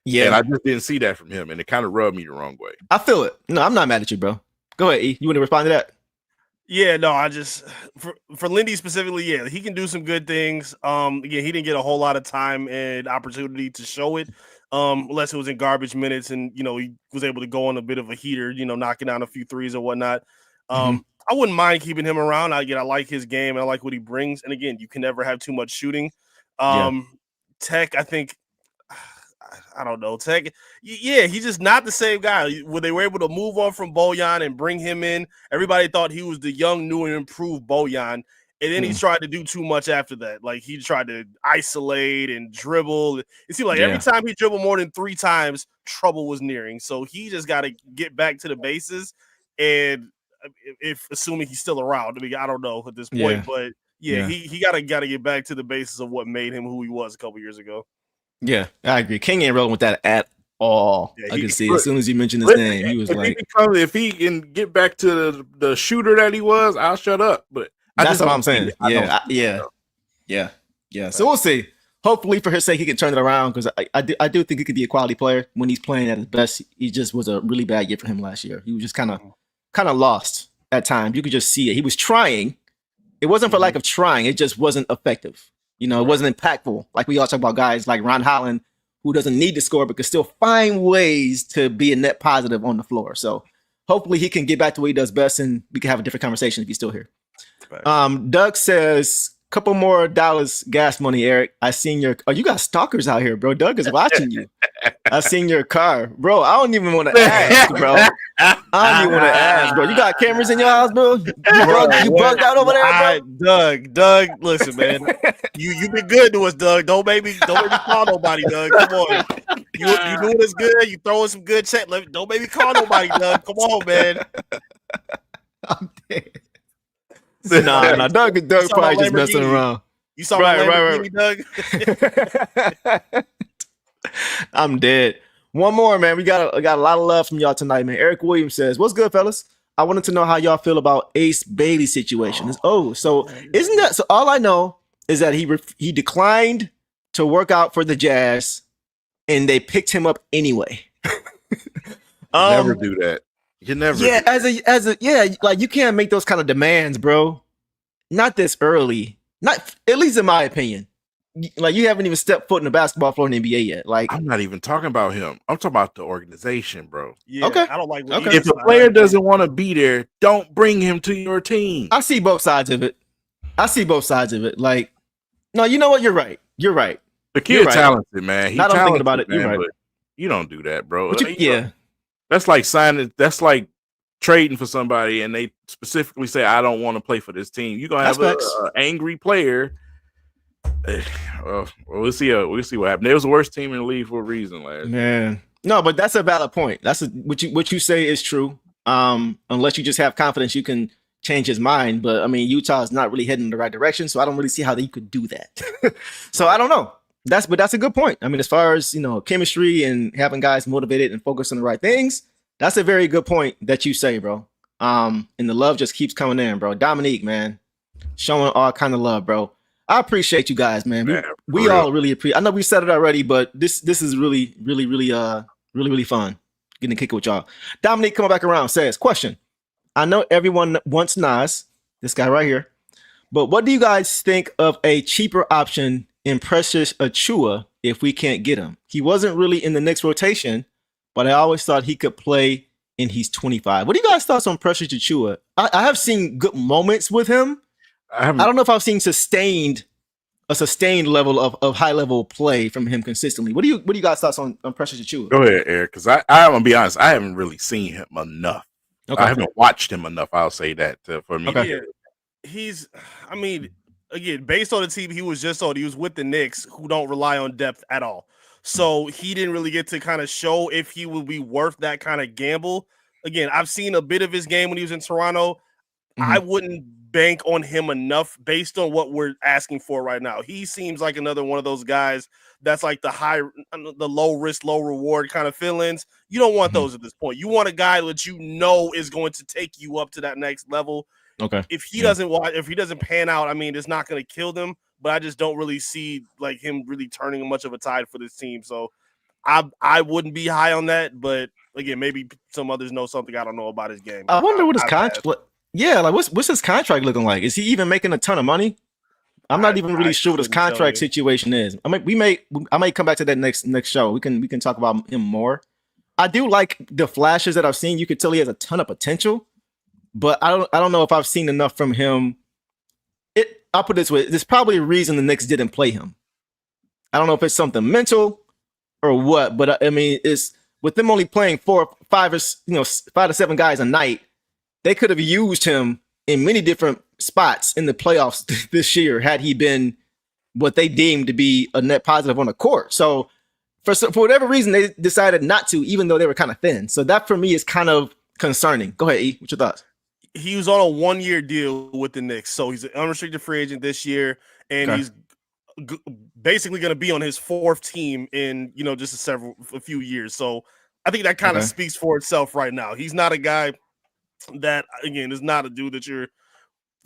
Yeah, and I just didn't see that from him, and it kind of rubbed me the wrong way. I feel it. No, I'm not mad at you, bro. Go ahead, E. You want to respond to that? Yeah, no, I just for Lindy specifically, yeah, he can do some good things. Again, he didn't get a whole lot of time and opportunity to show it. Unless it was in garbage minutes and, you know, he was able to go on a bit of a heater, you know, knocking down a few threes or whatnot. I wouldn't mind keeping him around. I like his game. And I like what he brings. And again, you can never have too much shooting. Tech, I think, I don't know. Tech, he's just not the same guy. When they were able to move on from Bojan and bring him in, everybody thought he was the young, new, and improved Bojan. And then he tried to do too much after that. Like he tried to isolate and dribble. It seemed like every time he dribbled more than 3 times, trouble was nearing. So he just got to get back to the bases. And if assuming he's still around, I mean, I don't know at this point, but he got to get back to the basis of what made him who he was a couple years ago. Yeah, I agree. King ain't rolling with that at all. Yeah, I can see as soon as you mentioned his name, he was like, if he can get back to the shooter that he was, I'll shut up. But that's what I'm saying. Yeah. So we'll see. hopefully for his sake, he can turn it around because I do think he could be a quality player when he's playing at his best. He just was a really bad year for him last year. He was just kind of lost at times. You could just see it. He was trying. It wasn't for lack of trying. It just wasn't effective. You know, it wasn't impactful. Like we all talk about guys like Ron Holland, who doesn't need to score but can still find ways to be a net positive on the floor. So hopefully he can get back to what he does best, and we can have a different conversation if he's still here. Doug says, couple more dollars gas money, Eric. I seen your. Oh, you got stalkers out here, bro. Doug is watching you. I seen your car, bro. I don't even want to ask, bro. I don't even want to ask, bro. You got cameras in your house, bro? You bugged out over there, bro. Doug, listen, man. You been good to us, Doug. Don't make me call nobody, Doug. Come on. You doing us good. You throwing some good check. Don't make me call nobody, Doug. Come on, man. I'm dead. Nah, Doug probably just messing around. You saw right, Doug. I'm dead. One more, man. We got a lot of love from y'all tonight, man. Eric Williams says, "What's good, fellas? I wanted to know how y'all feel about Ace Bailey's situation." So isn't that so? All I know is that he declined to work out for the Jazz, and they picked him up anyway. Never do that. You never. Yeah, like you can't make those kind of demands, bro. Not this early. Not at least in my opinion. Like you haven't even stepped foot in the basketball floor in the NBA yet. Like I'm not even talking about him. I'm talking about the organization, bro. Yeah, okay. I don't like. If a player doesn't want to be there, don't bring him to your team. I see both sides of it. Like, no, you know what? You're right. The kid's talented, man. Not thinking about it. Man, you're right. But you don't do that, bro. Yeah. That's like signing. That's like trading for somebody, and they specifically say, "I don't want to play for this team." You're gonna have an angry player. Well, we'll see. We'll see what happens. It was the worst team in the league for a reason last. Man, no, but that's a valid point. What you say is true. Unless you just have confidence, you can change his mind. But I mean, Utah is not really heading in the right direction, so I don't really see how you could do that. So I don't know. That's a good point. I mean, as far as chemistry and having guys motivated and focused on the right things, that's a very good point that you say, bro. And the love just keeps coming in, bro. Dominique, man, showing all kind of love, bro. I appreciate you guys, man. We all really appreciate. I know we said it already, but this is really fun getting to kick it with y'all. Dominique coming back around says, question. I know everyone wants Nas, this guy right here, but what do you guys think of a cheaper option in Precious Achiuwa if we can't get him? He wasn't really in the next rotation, but I always thought he could play, and he's 25. What do you guys thoughts on Precious Achiuwa? I have seen good moments with him. I don't know if I've seen a sustained level of high level play from him consistently. What do you guys thoughts on Precious Achiuwa? Go ahead, Eric, because I'm gonna be honest, I haven't really seen him enough. Okay. I haven't watched him enough. I'll say that for me. Okay. I mean, again, based on the team he was just on, he was with the Knicks, who don't rely on depth at all. So he didn't really get to kind of show if he would be worth that kind of gamble. Again, I've seen a bit of his game when he was in Toronto. Mm-hmm. I wouldn't bank on him enough based on what we're asking for right now. He seems like another one of those guys that's like the low risk, low reward kind of feelings. You don't want those at this point. You want a guy that is going to take you up to that next level. Okay. If he doesn't pan out, I mean, it's not going to kill them, but I just don't really see like him really turning much of a tide for this team. So I wouldn't be high on that, but again, maybe some others know something I don't know about his game. I wonder what his contract. Yeah, like what's his contract looking like? Is he even making a ton of money? I'm not even really sure what his contract situation is. I mean, I might come back to that next show. We can talk about him more. I do like the flashes that I've seen. You could tell he has a ton of potential, but I don't know if I've seen enough from him. I'll put it this way: there's probably a reason the Knicks didn't play him. I don't know if it's something mental or what, but I mean, it's with them only playing 5 to 7 guys a night. They could have used him in many different spots in the playoffs this year had he been what they deemed to be a net positive on the court. So for whatever reason, they decided not to, even though they were kind of thin. So that for me is kind of concerning. Go ahead, E. What's your thoughts? He was on a 1-year deal with the Knicks. So he's an unrestricted free agent this year, and he's basically going to be on his 4th team in, just a few years. So I think that kind of speaks for itself right now. He's not a guy that, again, is not a dude that you're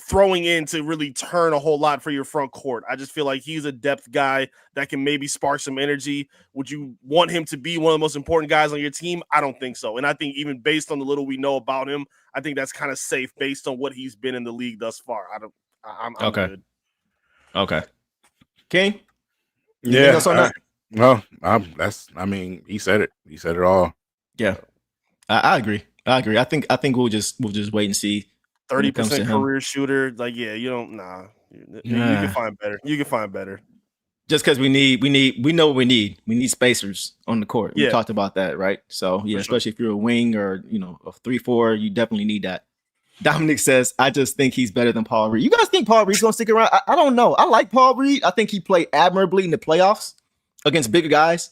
throwing in to really turn a whole lot for your front court. I just feel like he's a depth guy that can maybe spark some energy. Would you want him to be one of the most important guys on your team? I don't think so. And I think even based on the little we know about him, I think that's kind of safe based on what he's been in the league thus far. I'm okay. Good. Okay. King? Yeah. I mean, he said it. He said it all. Yeah. I agree. I think we'll just wait and see. 30% career shooter. Like, yeah, you don't You can find better. Just because we know what we need. We need spacers on the court. We talked about that, right? So yeah, especially if you're a wing or a 3-4, you definitely need that. Dominic says, I just think he's better than Paul Reed. You guys think Paul Reed's gonna stick around? I don't know. I like Paul Reed. I think he played admirably in the playoffs against bigger guys.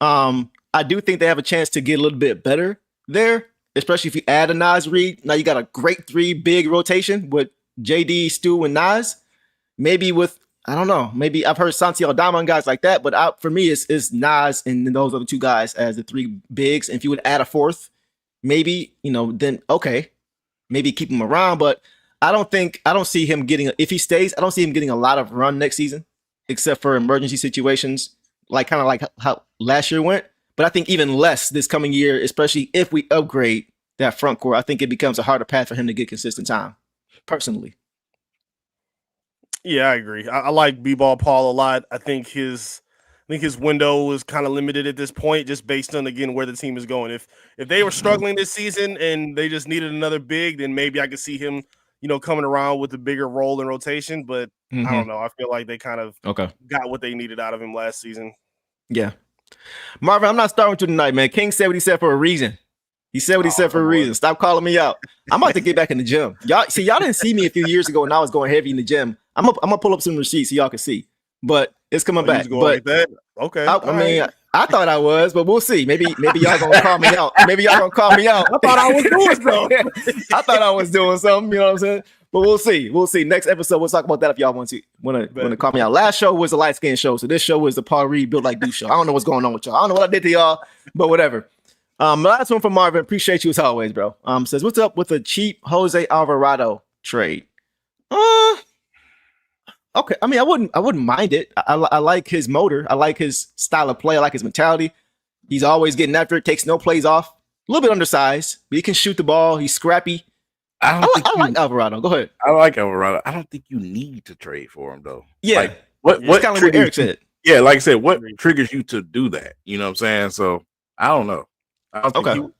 I do think they have a chance to get a little bit better there, especially if you add a Naz Reed. Now you got a great 3 big rotation with JD, Stu, and Naz. Maybe with, I don't know, maybe I've heard Santi Aldama and guys like that, but for me, it's Naz and those other 2 guys as the 3 bigs. And if you would add a 4th, maybe, then okay, maybe keep him around. But I don't see him getting, if he stays, I don't see him getting a lot of run next season, except for emergency situations, like how last year went. But I think even less this coming year, especially if we upgrade that front court, I think it becomes a harder path for him to get consistent time, personally. Yeah, I agree. I like B-Ball Paul a lot. I think his window is kind of limited at this point, just based on, again, where the team is going. If they were struggling this season and they just needed another big, then maybe I could see him, coming around with a bigger role in rotation. But I don't know. I feel like they kind of got what they needed out of him last season. Yeah. Marvin, I'm not starting with you tonight, man. King said what he said for a reason. He said what he said for a reason. Stop calling me out. I'm about to get back in the gym. Y'all didn't see me a few years ago when I was going heavy in the gym. I'm gonna pull up some receipts so y'all can see. But it's coming back. But like that? Okay. I thought I was, but we'll see. Maybe y'all gonna call me out. Maybe y'all gonna call me out. I thought I was doing something. I thought I was doing something. You know what I'm saying? But we'll see. We'll see. Next episode, we'll talk about that if y'all want to call me out. Last show was a light skin show, so this show was the Paul Reed Built Like Deuce show. I don't know what's going on with y'all. I don't know what I did to y'all, but whatever. Last one from Marvin. Appreciate you as always, bro. Says, what's up with the cheap Jose Alvarado trade? Okay. I mean, I wouldn't mind it. I like his motor. I like his style of play. I like his mentality. He's always getting after it. Takes no plays off. A little bit undersized, but he can shoot the ball. He's scrappy. I like Alvarado. Go ahead. I like Alvarado. I don't think you need to trade for him though. Yeah. Like, what kind of what Eric said. Yeah, like I said, what triggers you to do that? You know what I'm saying? So I don't know. I don't think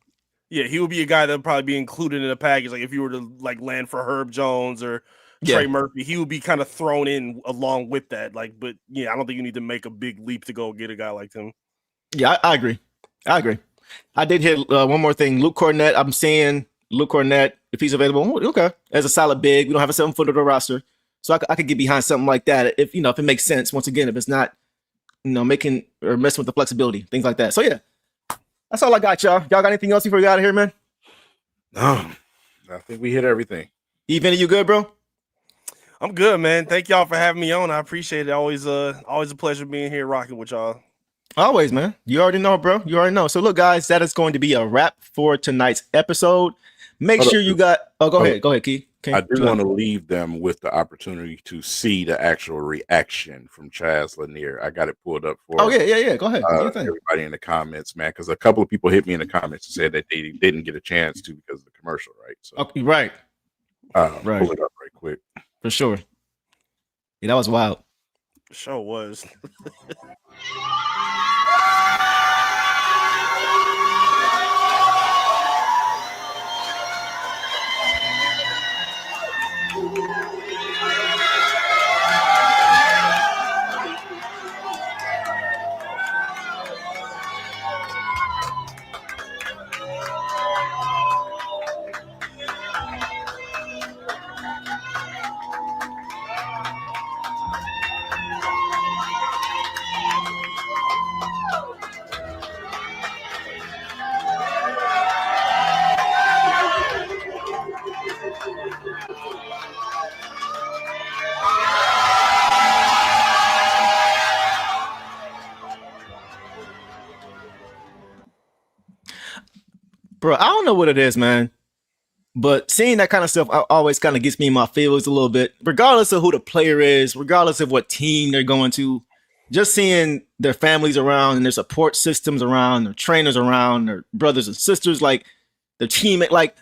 he would be a guy that would probably be included in a package. Like if you were to land for Herb Jones or Trey Murphy, he would be kind of thrown in along with that. But I don't think you need to make a big leap to go get a guy like him. Yeah, I agree. I did hit one more thing. Luke Cornett. I'm saying Luke Cornett, if he's available, okay, as a solid big. We don't have a 7-footer to roster, so I could get behind something like that if it makes sense. Once again, if it's not making or messing with the flexibility, things like that. So yeah, that's all I got, y'all. Y'all got anything else before we get out of here, man? No, I think we hit everything. Even you good, bro? I'm good, man. Thank y'all for having me on. I appreciate it. Always a pleasure being here rocking with y'all. Always, man. You already know, bro. You already know. So look, guys, that is going to be a wrap for tonight's episode. Make sure you got. Oh, go ahead, Key. I do want to leave them with the opportunity to see the actual reaction from Chaz Lanier. I got it pulled up for. Oh yeah. Go ahead. Everybody in the comments, man, because a couple of people hit me in the comments and said that they didn't get a chance to because of the commercial, right? So, okay, right. Pull it up right quick. For sure. Yeah, that was wild. Sure was. Bro, I don't know what it is, man. But seeing that kind of stuff always kind of gets me in my feels a little bit, regardless of who the player is, regardless of what team they're going to. Just seeing their families around and their support systems around, their trainers around, their brothers and sisters, like their teammate, like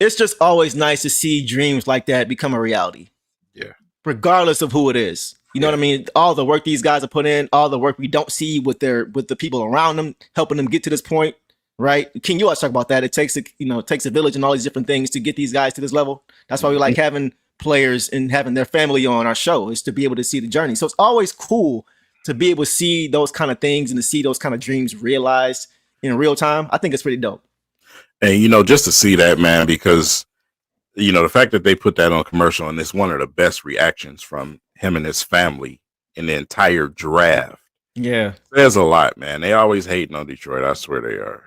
it's just always nice to see dreams like that become a reality. Yeah. Regardless of who it is. You know what I mean? All the work these guys are putting in, all the work we don't see with the people around them, helping them get to this point, right? King, you always talk about that. It takes a village and all these different things to get these guys to this level. That's why we like having players and having their family on our show, is to be able to see the journey. So it's always cool to be able to see those kind of things and to see those kind of dreams realized in real time. I think it's pretty dope. And, just to see that, man, because, the fact that they put that on commercial, and it's one of the best reactions from him and his family in the entire draft. Yeah. There's a lot, man. They always hating on Detroit. I swear they are.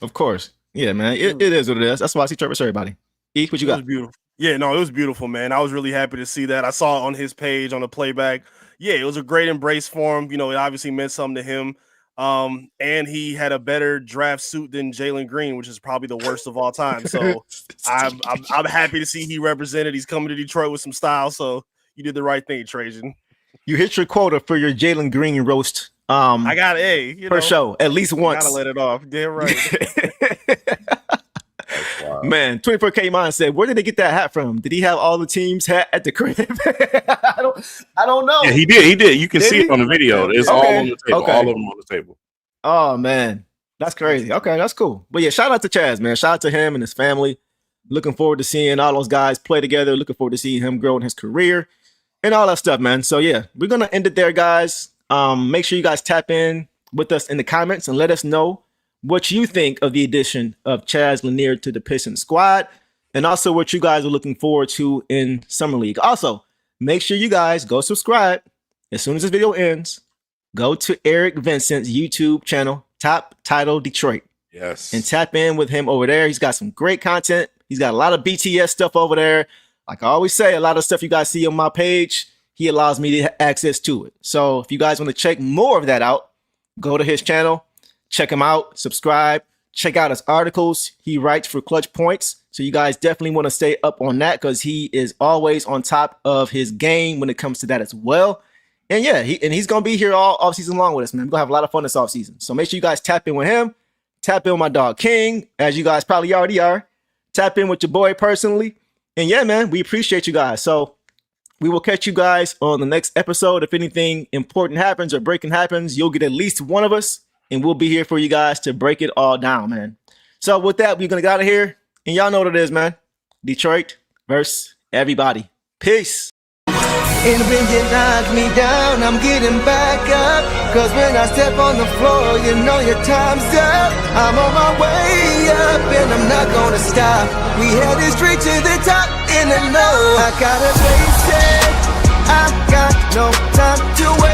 Of course. Yeah, man. It is what it is. That's why I see Trevor, everybody. E, what you got? It was beautiful. Yeah, no, it was beautiful, man. I was really happy to see that. I saw it on his page on the playback. Yeah, it was a great embrace for him. It obviously meant something to him. And he had a better draft suit than Jalen Green, which is probably the worst of all time. So I'm happy to see he represented. He's coming to Detroit with some style. So you did the right thing, Trajan. You hit your quota for your Jalen Green roast. I got per show at least once. Gotta let it off. Damn right. Wow. Man, 24K Mind said, where did they get that hat from? Did he have all the team's hat at the crib? I don't know. Yeah, he did. You can see it on the video. It's all on the table. Okay. All of them on the table. Oh man, that's crazy. Okay, that's cool. But yeah, shout out to Chaz, man. Shout out to him and his family. Looking forward to seeing all those guys play together. Looking forward to seeing him grow in his career and all that stuff, man. So yeah, we're gonna end it there, guys. Make sure you guys tap in with us in the comments and let us know what you think of the addition of Chaz Lanier to the Pistons squad, and also what you guys are looking forward to in Summer League. Also, make sure you guys go subscribe as soon as this video ends. Go to Eric Vincent's YouTube channel, Top Title Detroit. Yes. And tap in with him over there. He's got some great content. He's got a lot of BTS stuff over there. Like I always say, a lot of stuff you guys see on my page, he allows me to have access to it. So if you guys want to check more of that out, go to his channel. Check him out, subscribe, check out his articles. He writes for Clutch Points. So you guys definitely want to stay up on that because he is always on top of his game when it comes to that as well. And yeah, he's going to be here all offseason long with us, man. We're going to have a lot of fun this offseason. So make sure you guys tap in with him. Tap in with my dog King, as you guys probably already are. Tap in with your boy personally. And yeah, man, we appreciate you guys. So we will catch you guys on the next episode. If anything important happens or breaking happens, you'll get at least one of us. And we'll be here for you guys to break it all down, man. So with that, we're going to get out of here. And y'all know what it is, man. Detroit versus everybody. Peace. And when you knock me down, I'm getting back up. Cause when I step on the floor, you know your time's up. I'm on my way up and I'm not gonna stop. We headed straight to the top in the low. I gotta face it. I got no time to wait.